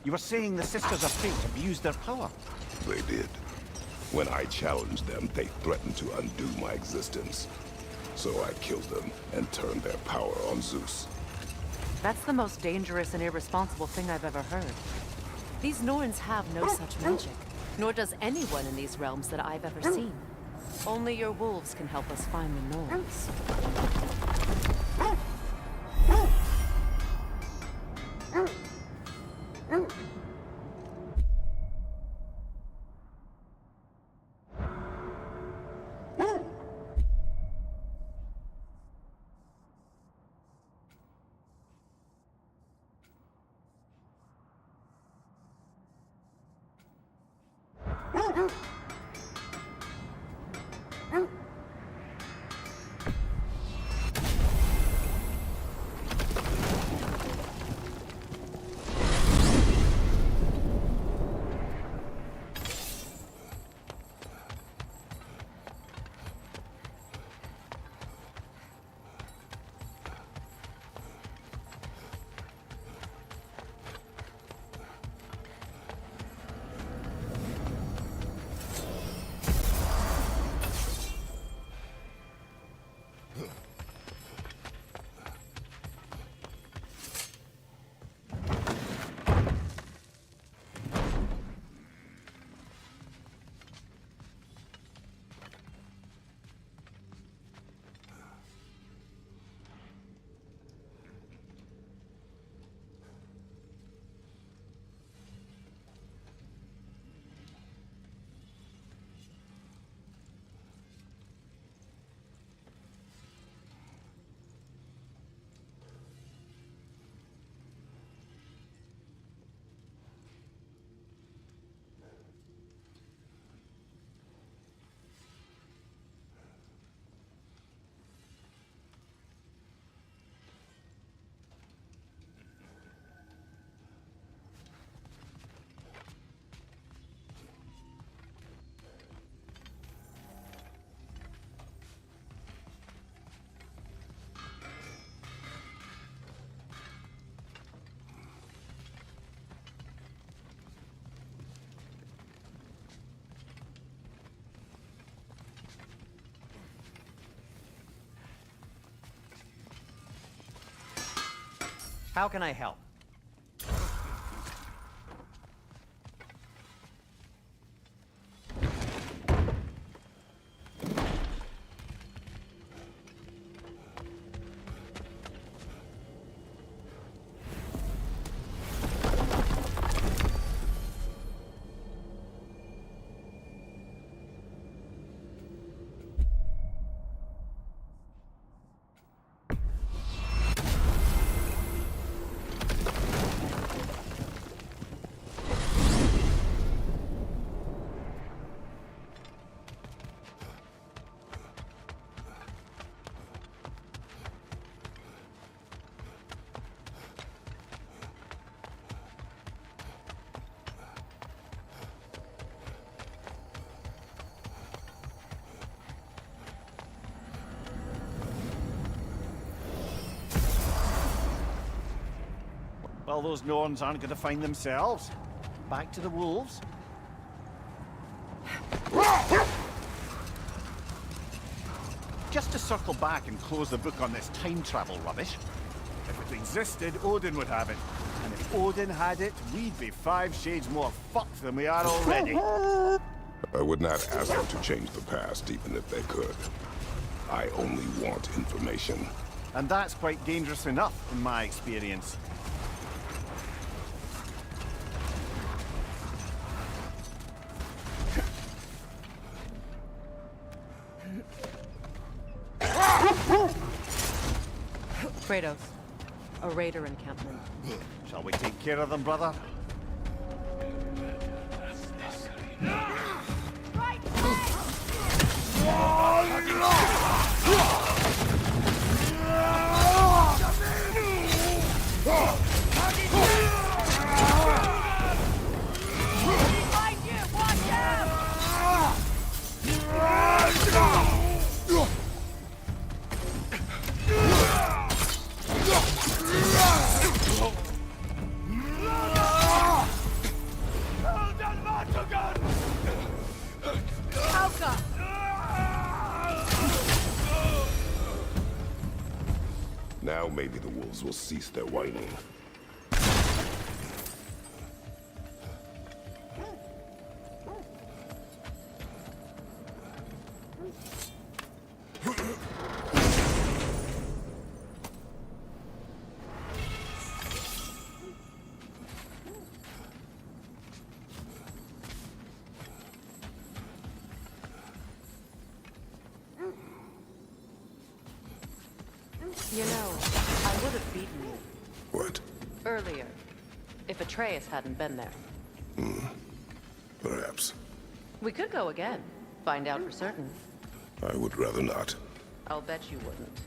You were saying the Sisters of Fate abused their power. They did. When I challenged them, they threatened to undo my existence. So I killed them and turned their power on Zeus. That's the most dangerous and irresponsible thing I've ever heard. These Norns have no such magic, nor does anyone in these realms that I've ever seen. Only your wolves can help us find the Norns. How can I help? Well, those Norns aren't going to find themselves. Back to the wolves. Just to circle back and close the book on this time travel rubbish. If it existed, Odin would have it. And if Odin had it, we'd be 5 shades more fucked than we are already. I would not ask them to change the past, even if they could. I only want information. And that's quite dangerous enough, in my experience. Kratos, a raider encampment. Shall we take care of them, brother? maybe the wolves will cease their whining. You know, I would have beaten you. What? Earlier. If Atreus hadn't been there. Perhaps. We could go again. Find out for certain. I would rather not. I'll bet you wouldn't.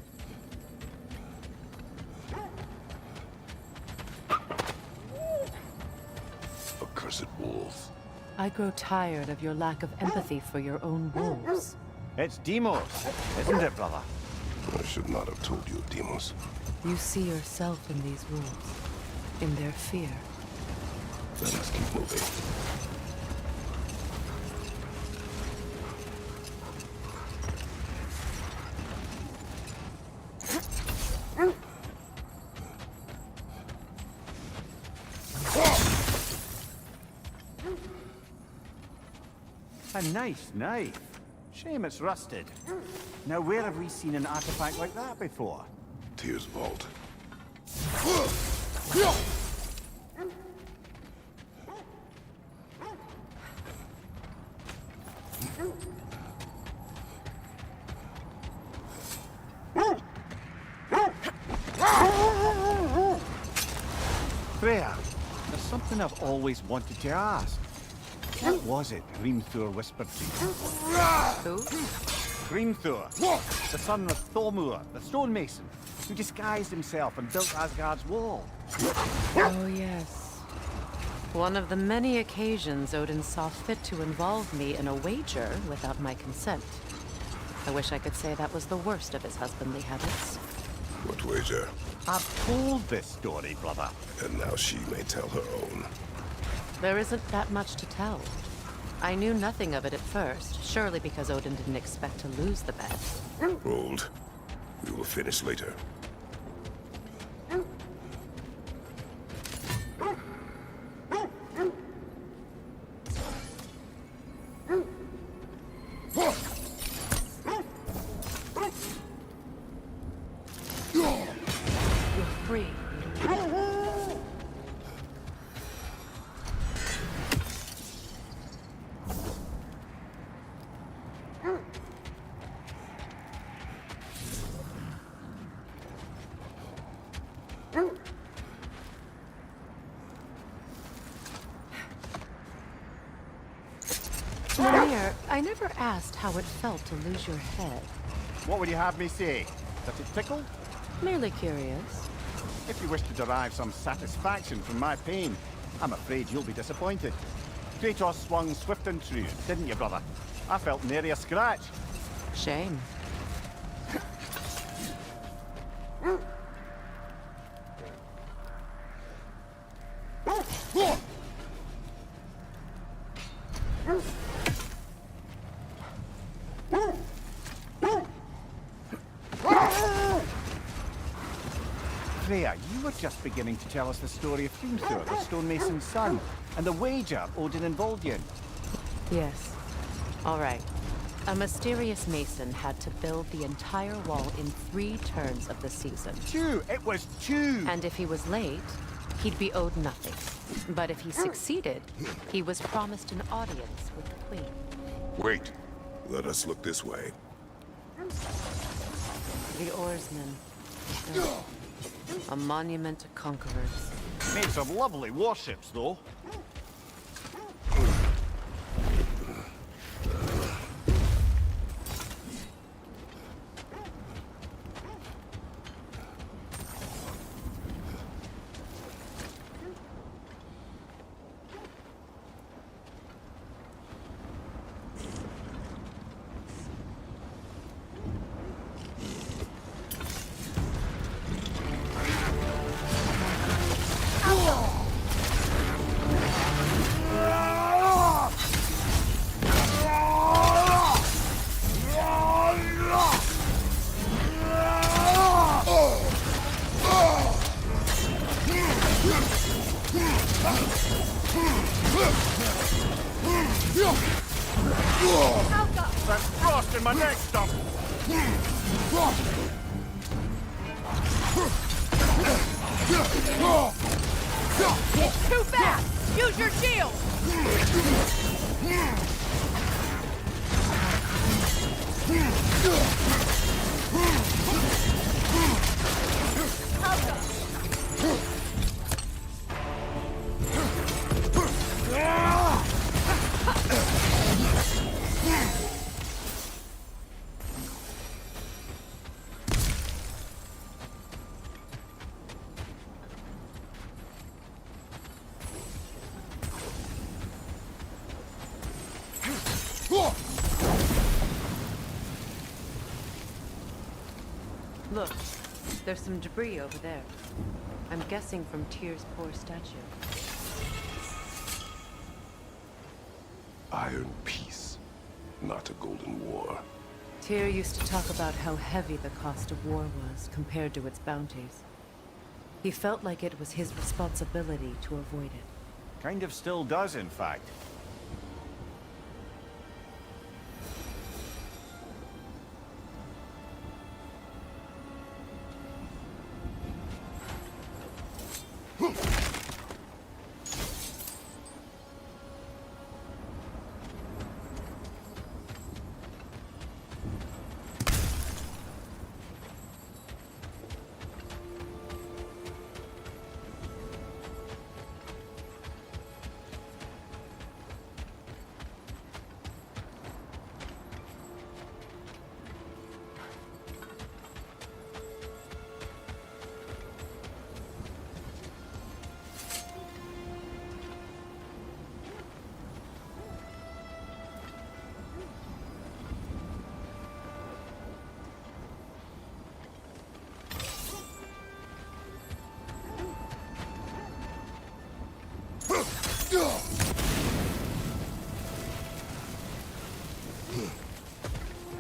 Accursed wolves. I grow tired of your lack of empathy for your own wolves. It's Demos, isn't it, brother? I should not have told you of Demos. You see yourself in these wolves. In their fear. Let us keep moving. A nice knife. Shame it's rusted. Now, where have we seen an artifact like that before? Tyr's vault. Freya, there's something I've always wanted to ask. What was it Grimthor whispered to you? Who? Grimthor, the son of Thormur, the stonemason, who disguised himself and built Asgard's wall. Oh, yes. One of the many occasions Odin saw fit to involve me in a wager without my consent. I wish I could say that was the worst of his husbandly habits. What wager? I've told this story, brother. And now she may tell her own. There isn't that much to tell. I knew nothing of it at first, surely because Odin didn't expect to lose the bet. Hold. We will finish later. You're free. Mimir, I never asked how it felt to lose your head. What would you have me say? That it tickled? Merely curious. If you wish to derive some satisfaction from my pain, I'm afraid you'll be disappointed. Kratos swung swift and true, didn't you, brother? I felt nary a scratch. Shame. Freya, you were just beginning to tell us the story of Hrimthur, the stonemason's son, and the wager Odin involved you in. Yes. All right. A mysterious mason had to build the entire wall in 3 turns of the season. 2! It was 2! And if he was late, he'd be owed nothing. But if he succeeded, he was promised an audience with the queen. Wait. Let us look this way. The oarsmen. A monument to conquerors. Made some lovely warships, though. busting my neck stump! It's too fast! Use your shield! Look, there's some debris over there. I'm guessing from Tyr's poor statue. Iron peace, not a golden war. Tyr used to talk about how heavy the cost of war was compared to its bounties. He felt like it was his responsibility to avoid it. Kind of still does, in fact.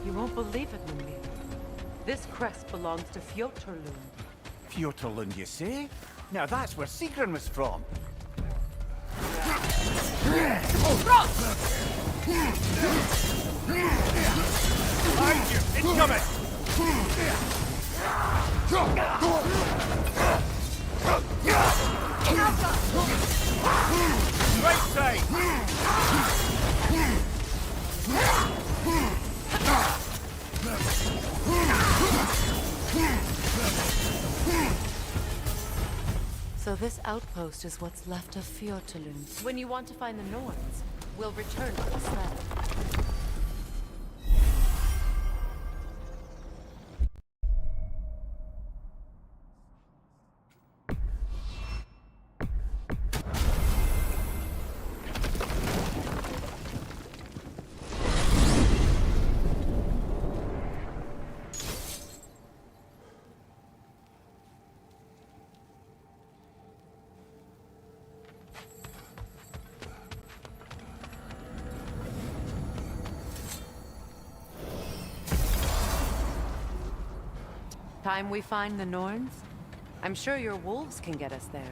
You won't believe it, Mimir. This crest belongs to Fjotorlund. Fjotorlund, you say? Now that's where Sigrun was from. Behind you! Incoming! Right side! So this outpost is what's left of Fjotorlund. When you want to find the Norns, we'll return to the sled. Time we find the Norns? I'm sure your wolves can get us there.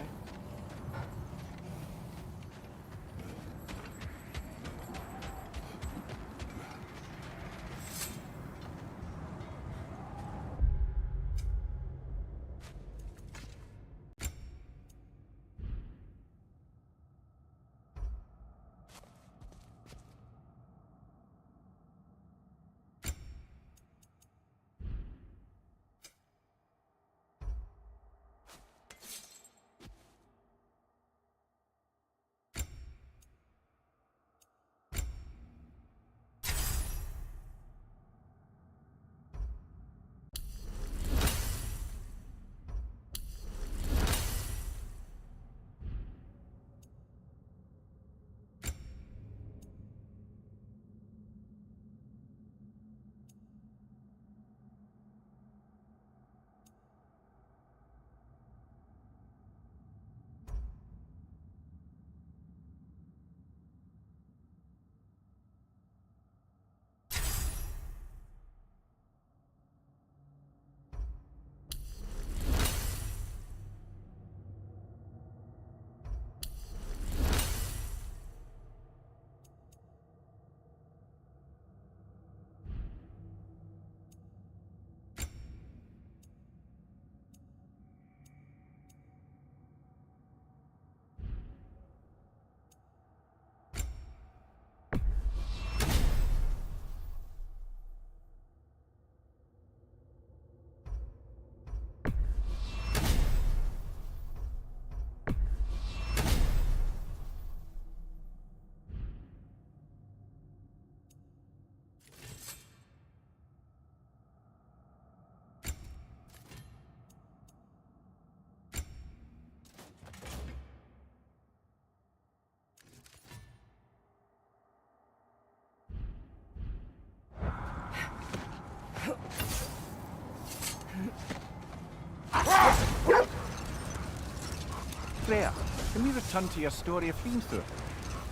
Freya, can we return to your story of Fiendthor?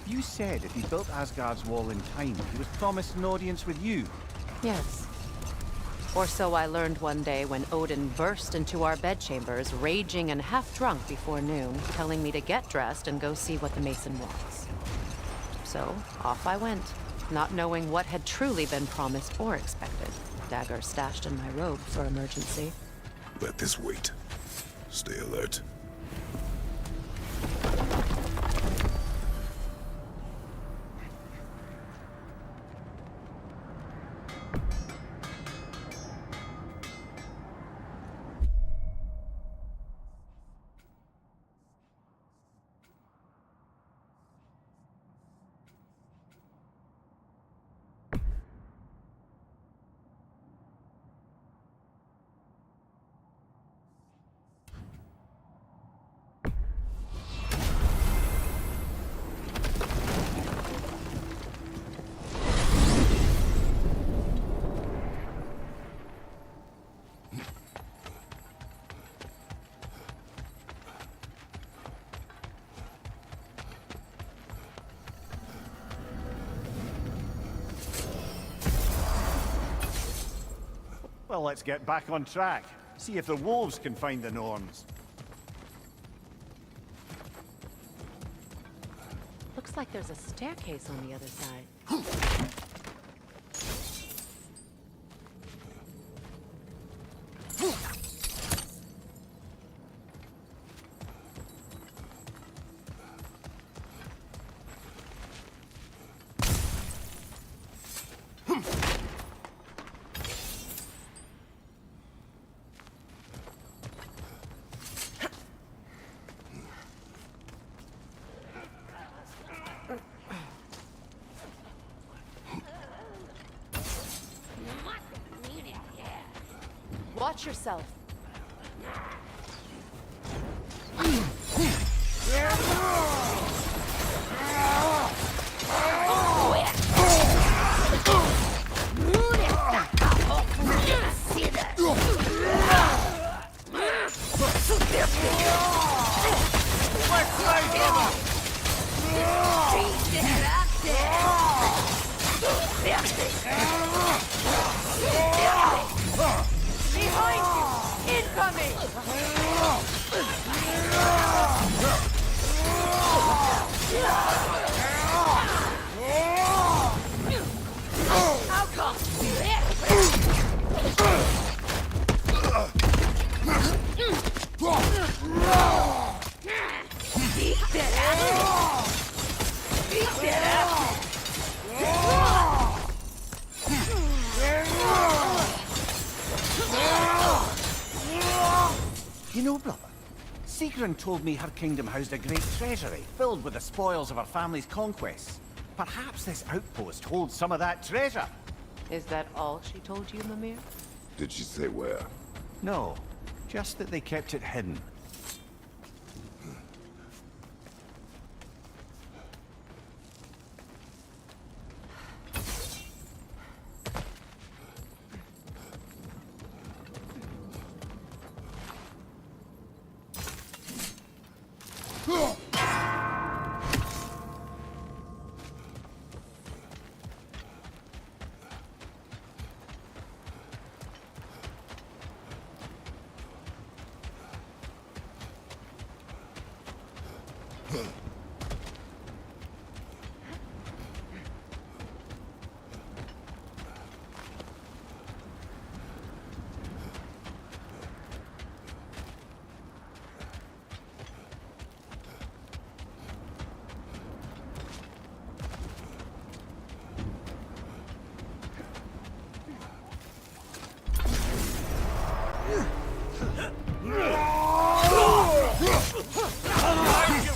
You said if he built Asgard's wall in time, he was promised an audience with you. Yes. Or so I learned one day when Odin burst into our bedchambers, raging and half-drunk before noon, telling me to get dressed and go see what the Mason wants. So, off I went, not knowing what had truly been promised or expected. Dagger stashed in my robe for emergency. Let this wait. Stay alert. Well, let's get back on track. See if the wolves can find the Norns. Looks like there's a staircase on the other side. Watch yourself. Behind you! Incoming! You know, brother, Sigrun told me her kingdom housed a great treasury filled with the spoils of her family's conquests. Perhaps this outpost holds some of that treasure. Is that all she told you, Mimir? Did she say where? No, just that they kept it hidden.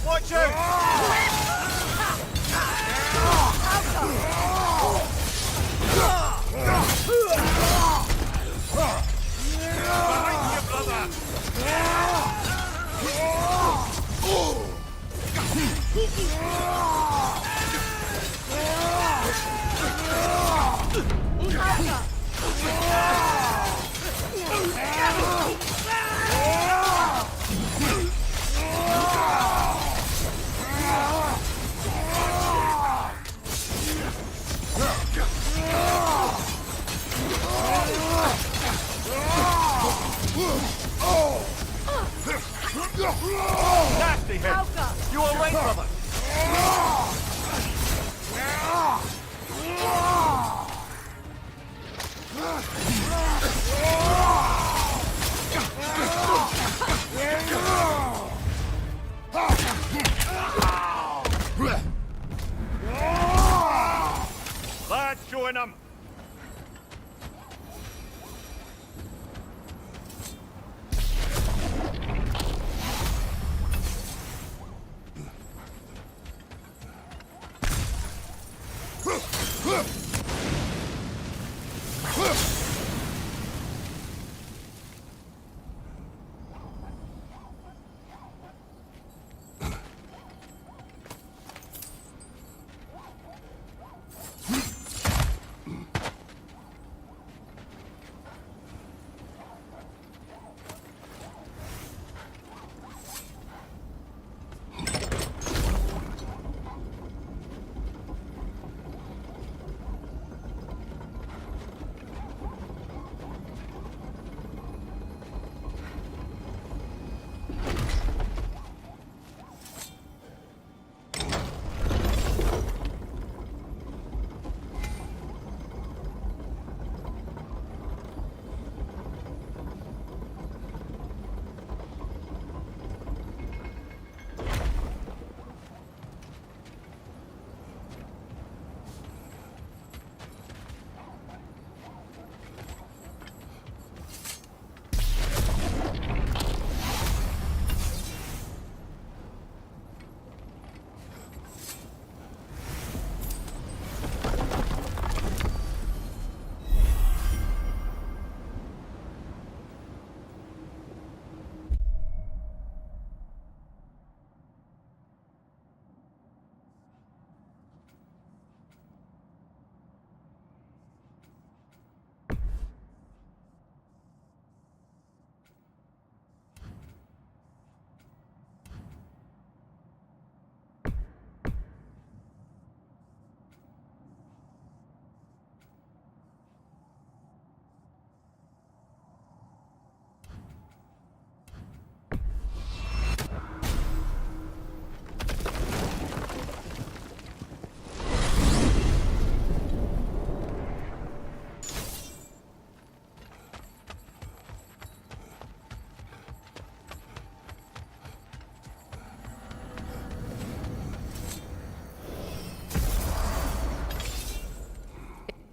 Watch out! Behind you, brother! Nasty hit! You away from us! That's showing them!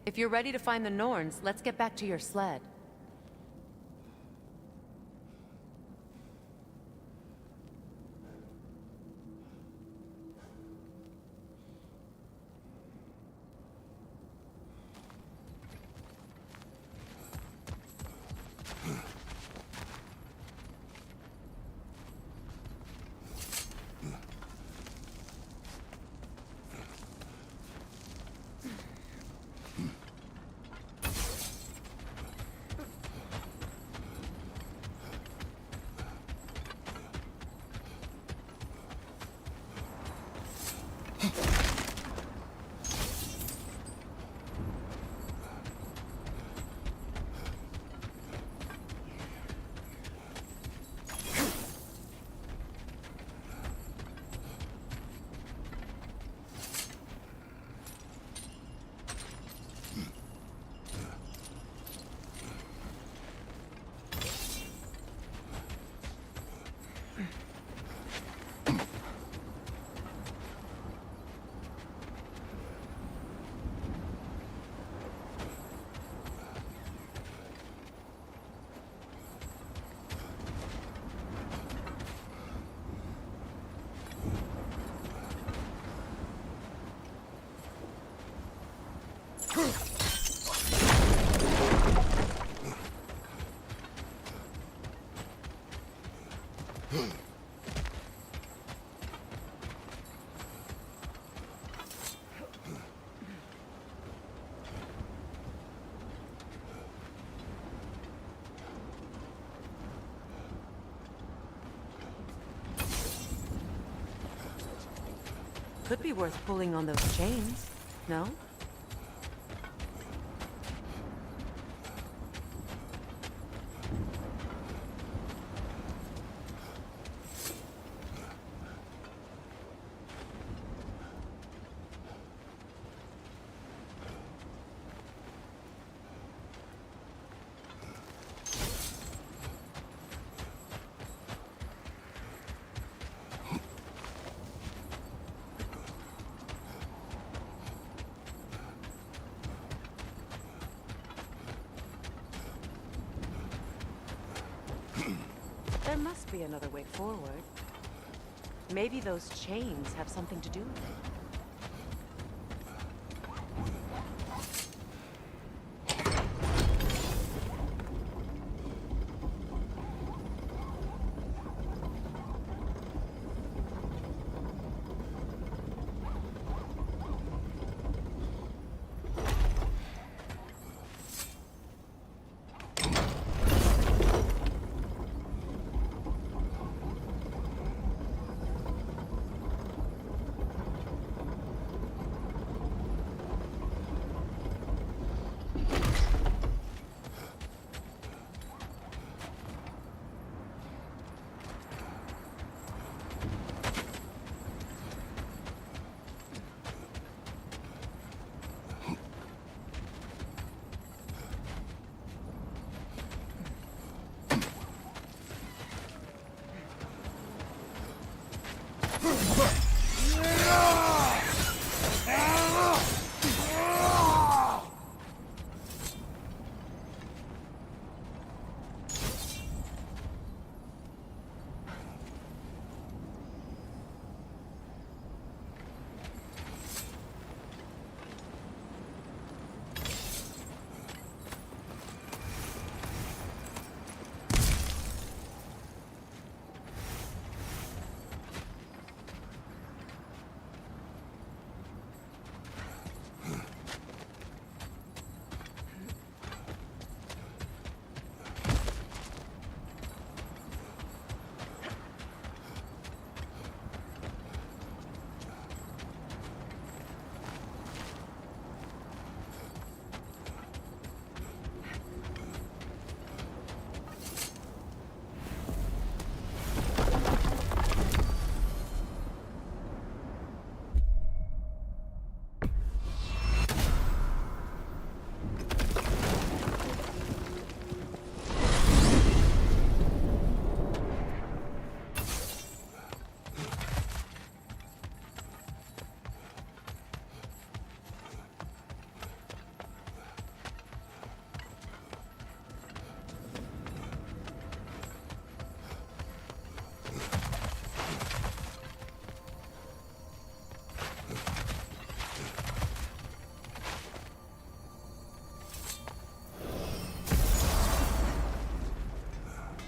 If you're ready to find the Norns, let's get back to your sled. Could be worth pulling on those chains, no? There must be another way forward. Maybe those chains have something to do with it.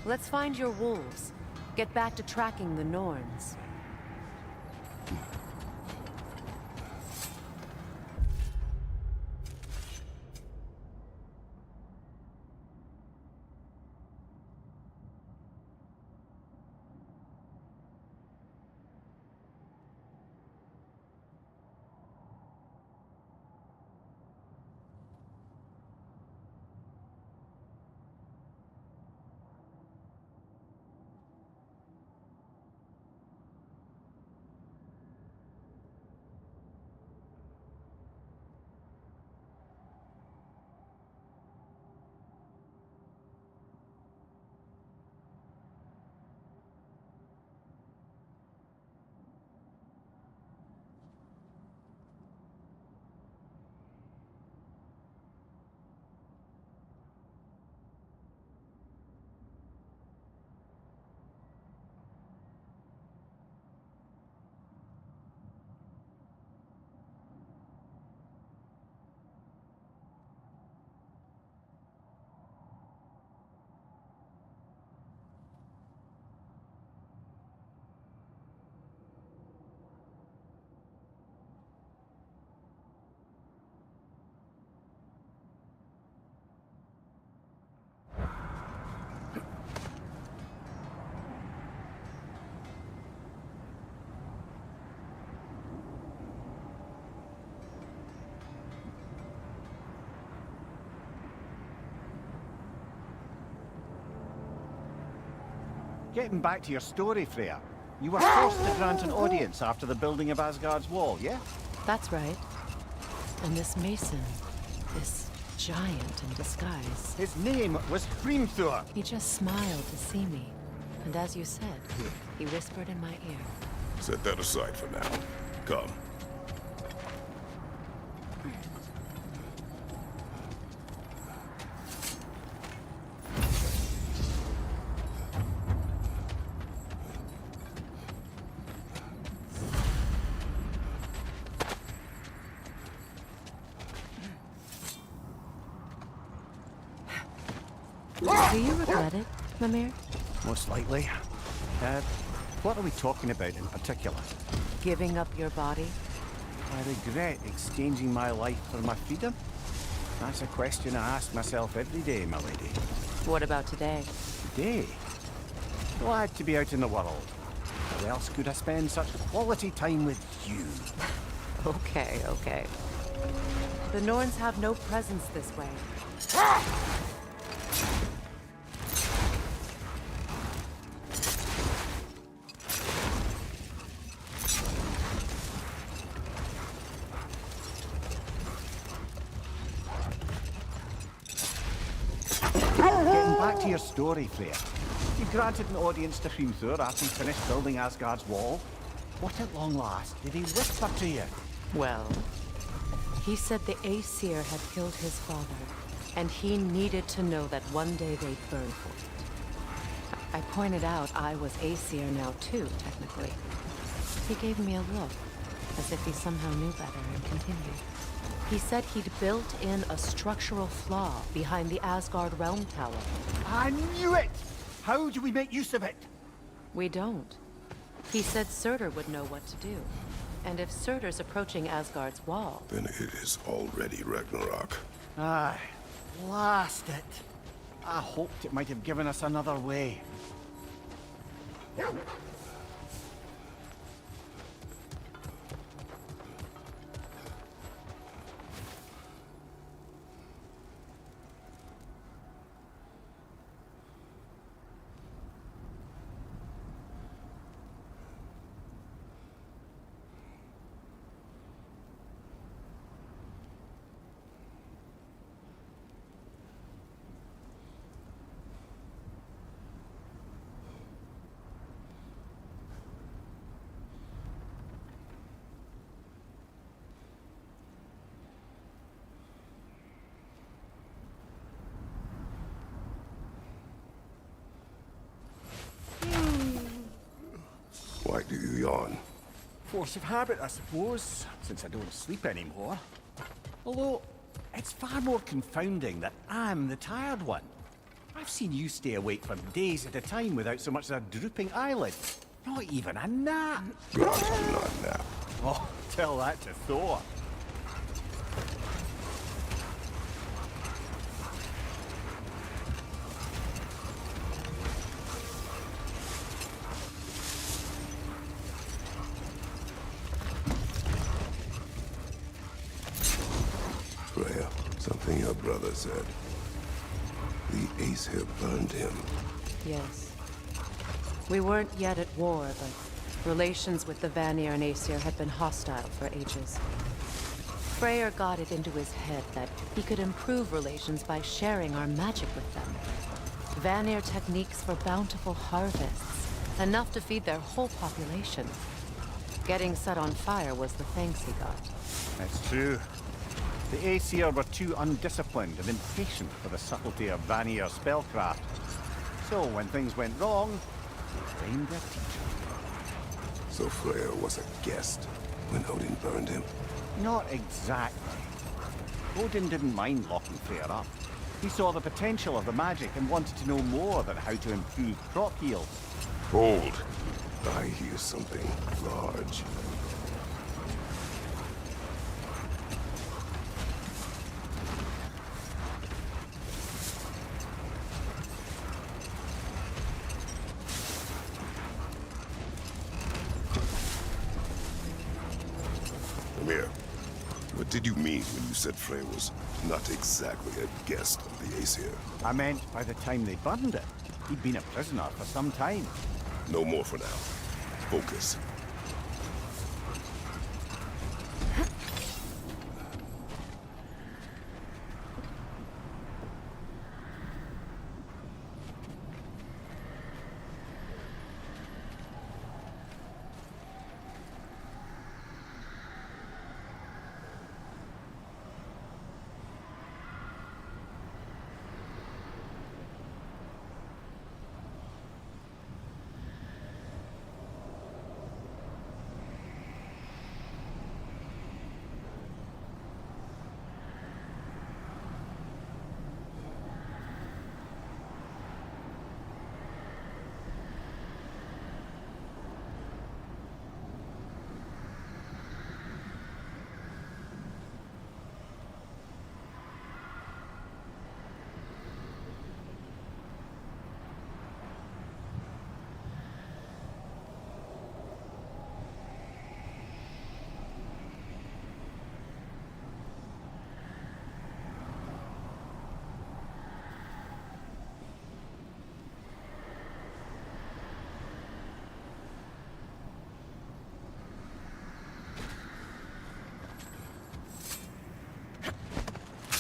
Let's find your wolves. Get back to tracking the Norns. Getting back to your story, Freya. You were forced to grant an audience after the building of Asgard's wall, yeah? That's right. And this Mason, this giant in disguise. His name was Hrimthur. He just smiled to see me. And as you said, he whispered in my ear. Set that aside for now. Come. Do you regret it, Mimir? Most likely. What are we talking about in particular? Giving up your body? I regret exchanging my life for my freedom? That's a question I ask myself every day, my lady. What about today? Today? Glad to be out in the world. How else could I spend such quality time with you? Okay, okay. The Norns have no presence this way. Getting back to your story, Freya. You granted an audience to Hrimthur after he finished building Asgard's wall. What at long last did he whisper to you? Well, he said the Aesir had killed his father, and he needed to know that one day they'd burn for it. I pointed out I was Aesir now too, technically. He gave me a look, as if he somehow knew better, and continued. He said he'd built in a structural flaw behind the Asgard Realm Tower. I knew it! How do we make use of it? We don't. He said Surtur would know what to do. And if Surtur's approaching Asgard's wall... Then it is already Ragnarok. Aye. Blast it. I hoped it might have given us another way. Why do you yawn? Force of habit, I suppose, since I don't sleep anymore. Although, it's far more confounding that I'm the tired one. I've seen you stay awake for days at a time without so much as a drooping eyelid. Not even a nap. Gods do not nap. Oh, tell that to Thor. Freya, something your brother said. The Aesir burned him. Yes. We weren't yet at war, but relations with the Vanir and Aesir had been hostile for ages. Freyr got it into his head that he could improve relations by sharing our magic with them. Vanir techniques for bountiful harvests, enough to feed their whole population. Getting set on fire was the thanks he got. That's true. The Aesir were too undisciplined and impatient for the subtlety of Vanir spellcraft. So when things went wrong, they blamed their teacher. So Freyr was a guest when Odin burned him? Not exactly. Odin didn't mind locking Freyr up. He saw the potential of the magic and wanted to know more than how to improve crop yield. Hold. I hear something large. Amir, what did you mean when you said Frey was not exactly a guest of the Aesir? I meant by the time they burned it, he'd been a prisoner for some time. No more for now. Focus.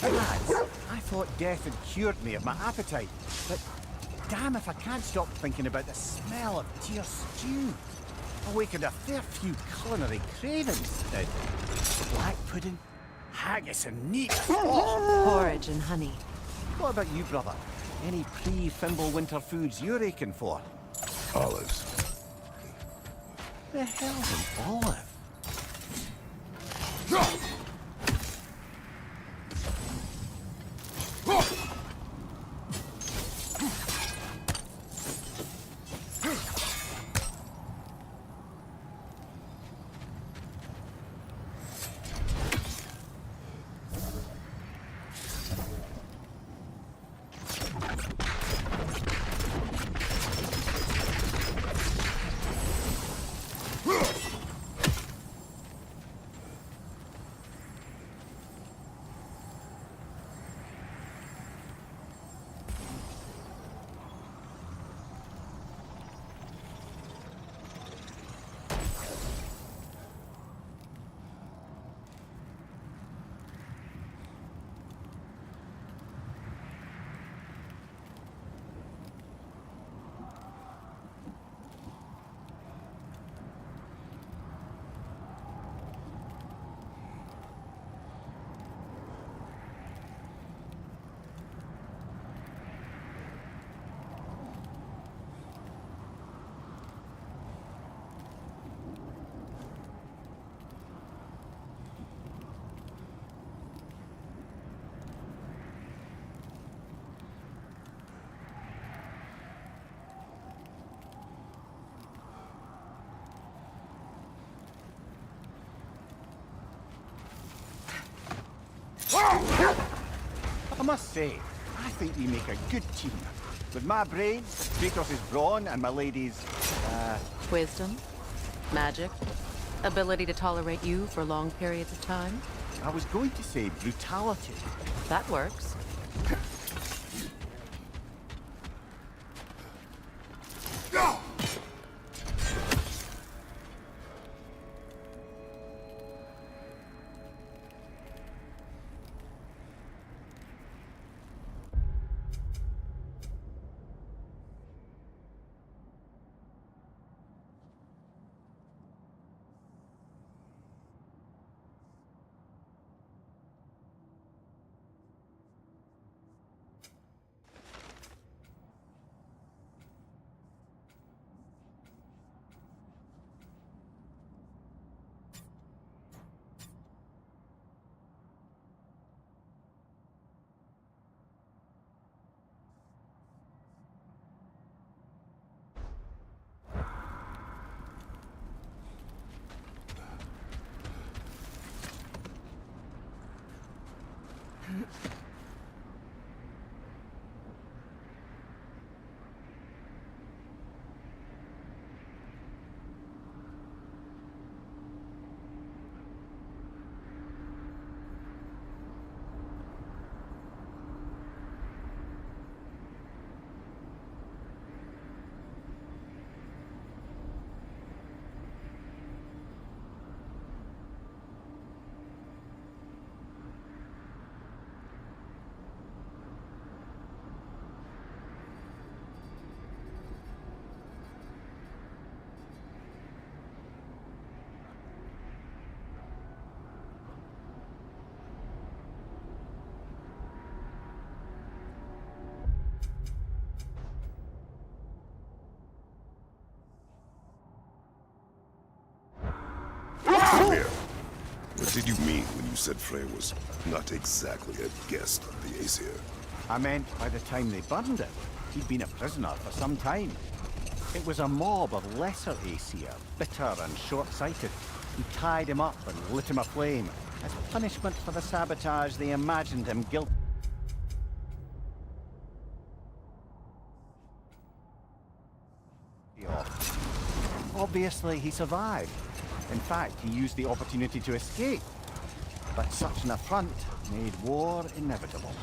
Lads, I thought death had cured me of my appetite, but damn if I can't stop thinking about the smell of tear stew. Awakened a fair few culinary cravings. Black pudding, haggis and neat. Oh. Porridge and honey. What about you, brother? Any pre-Fimble winter foods you're aching for? Olives. The hell's an olive? I must say, I think we make a good team. With my brain, Kratos' brawn, and my lady's, Wisdom, magic, ability to tolerate you for long periods of time. I was going to say brutality. That works. What did you mean when you said Freyr was not exactly a guest of the Aesir? I meant by the time they burned it, he'd been a prisoner for some time. It was a mob of lesser Aesir, bitter and short-sighted, who tied him up and lit him aflame, as punishment for the sabotage they imagined him guilty of. Obviously, he survived. In fact, he used the opportunity to escape. But such an affront made war inevitable.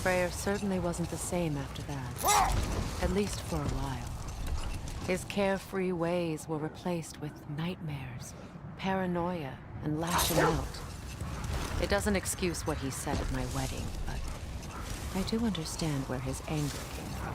Freyr certainly wasn't the same after that. At least for a while. His carefree ways were replaced with nightmares, paranoia, and lashing out. It doesn't excuse what he said at my wedding, but I do understand where his anger came from.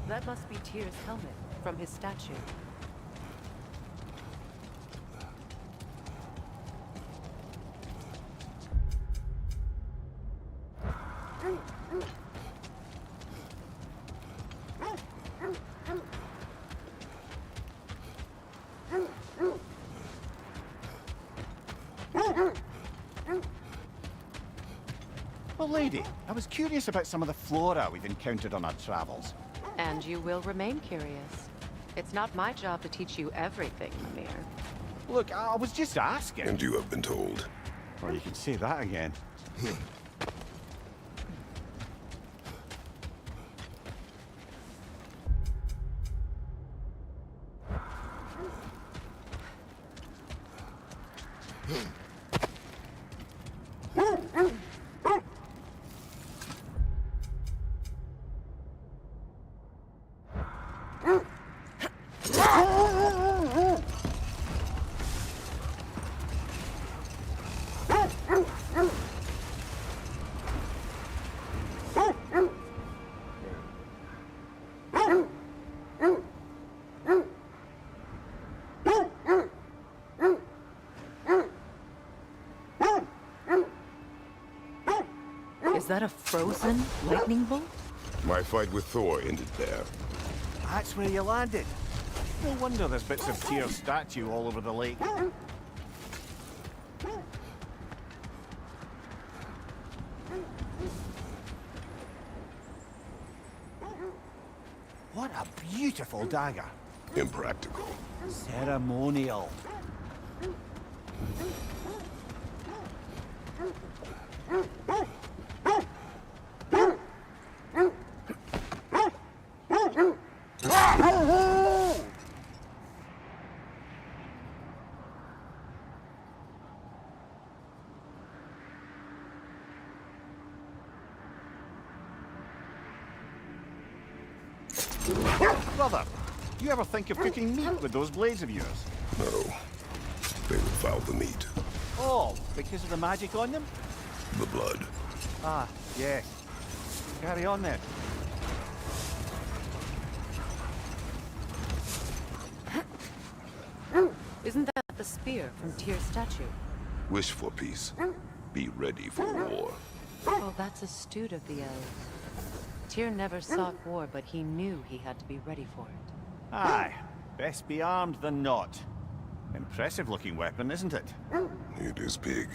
That must be Tyr's helmet from his statue. Well, lady, I was curious about some of the flora we've encountered on our travels. And you will remain curious. It's not my job to teach you everything, Amir. Look, I was just asking. And you have been told. Well, you can say that again. Is that a frozen lightning bolt? My fight with Thor ended there. That's where you landed. No wonder there's bits of Tyr's statue all over the lake. What a beautiful dagger. Impractical. Ceremonial. Brother, do you ever think of cooking meat with those blades of yours? No. They would foul the meat. Oh, because of the magic on them? The blood. Ah, yes. Carry on then. Isn't that the spear from Tyr's statue? Wish for peace. Be ready for war. Oh, that's astute of the elves. Tyr never sought war, but he knew he had to be ready for it. Aye. Best be armed than not. Impressive looking weapon, isn't it? It is big.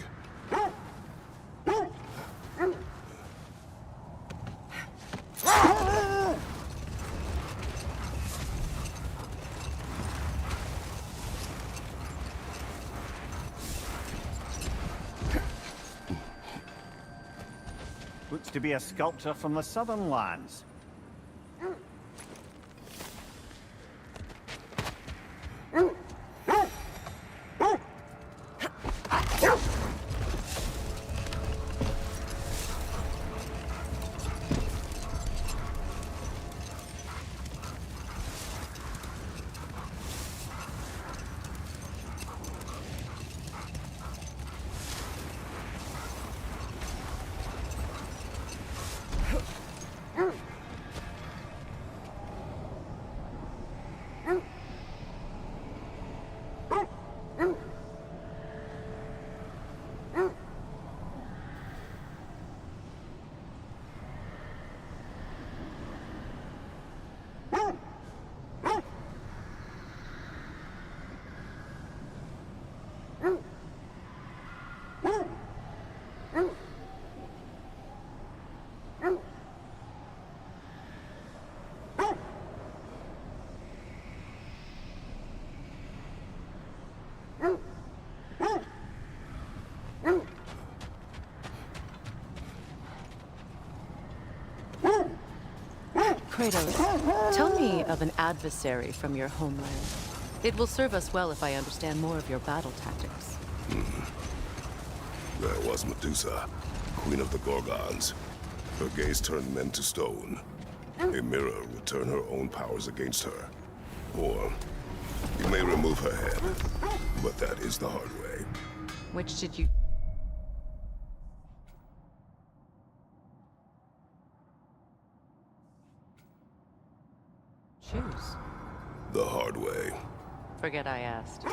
Looks to be a sculptor from the southern lands. Kratos, tell me of an adversary from your homeland. It will serve us well if I understand more of your battle tactics. There was Medusa, queen of the Gorgons. Her gaze turned men to stone. A mirror would turn her own powers against her. Or, you may remove her head, but that is the hard way. Which did you... choose? The hard way. Forget I asked.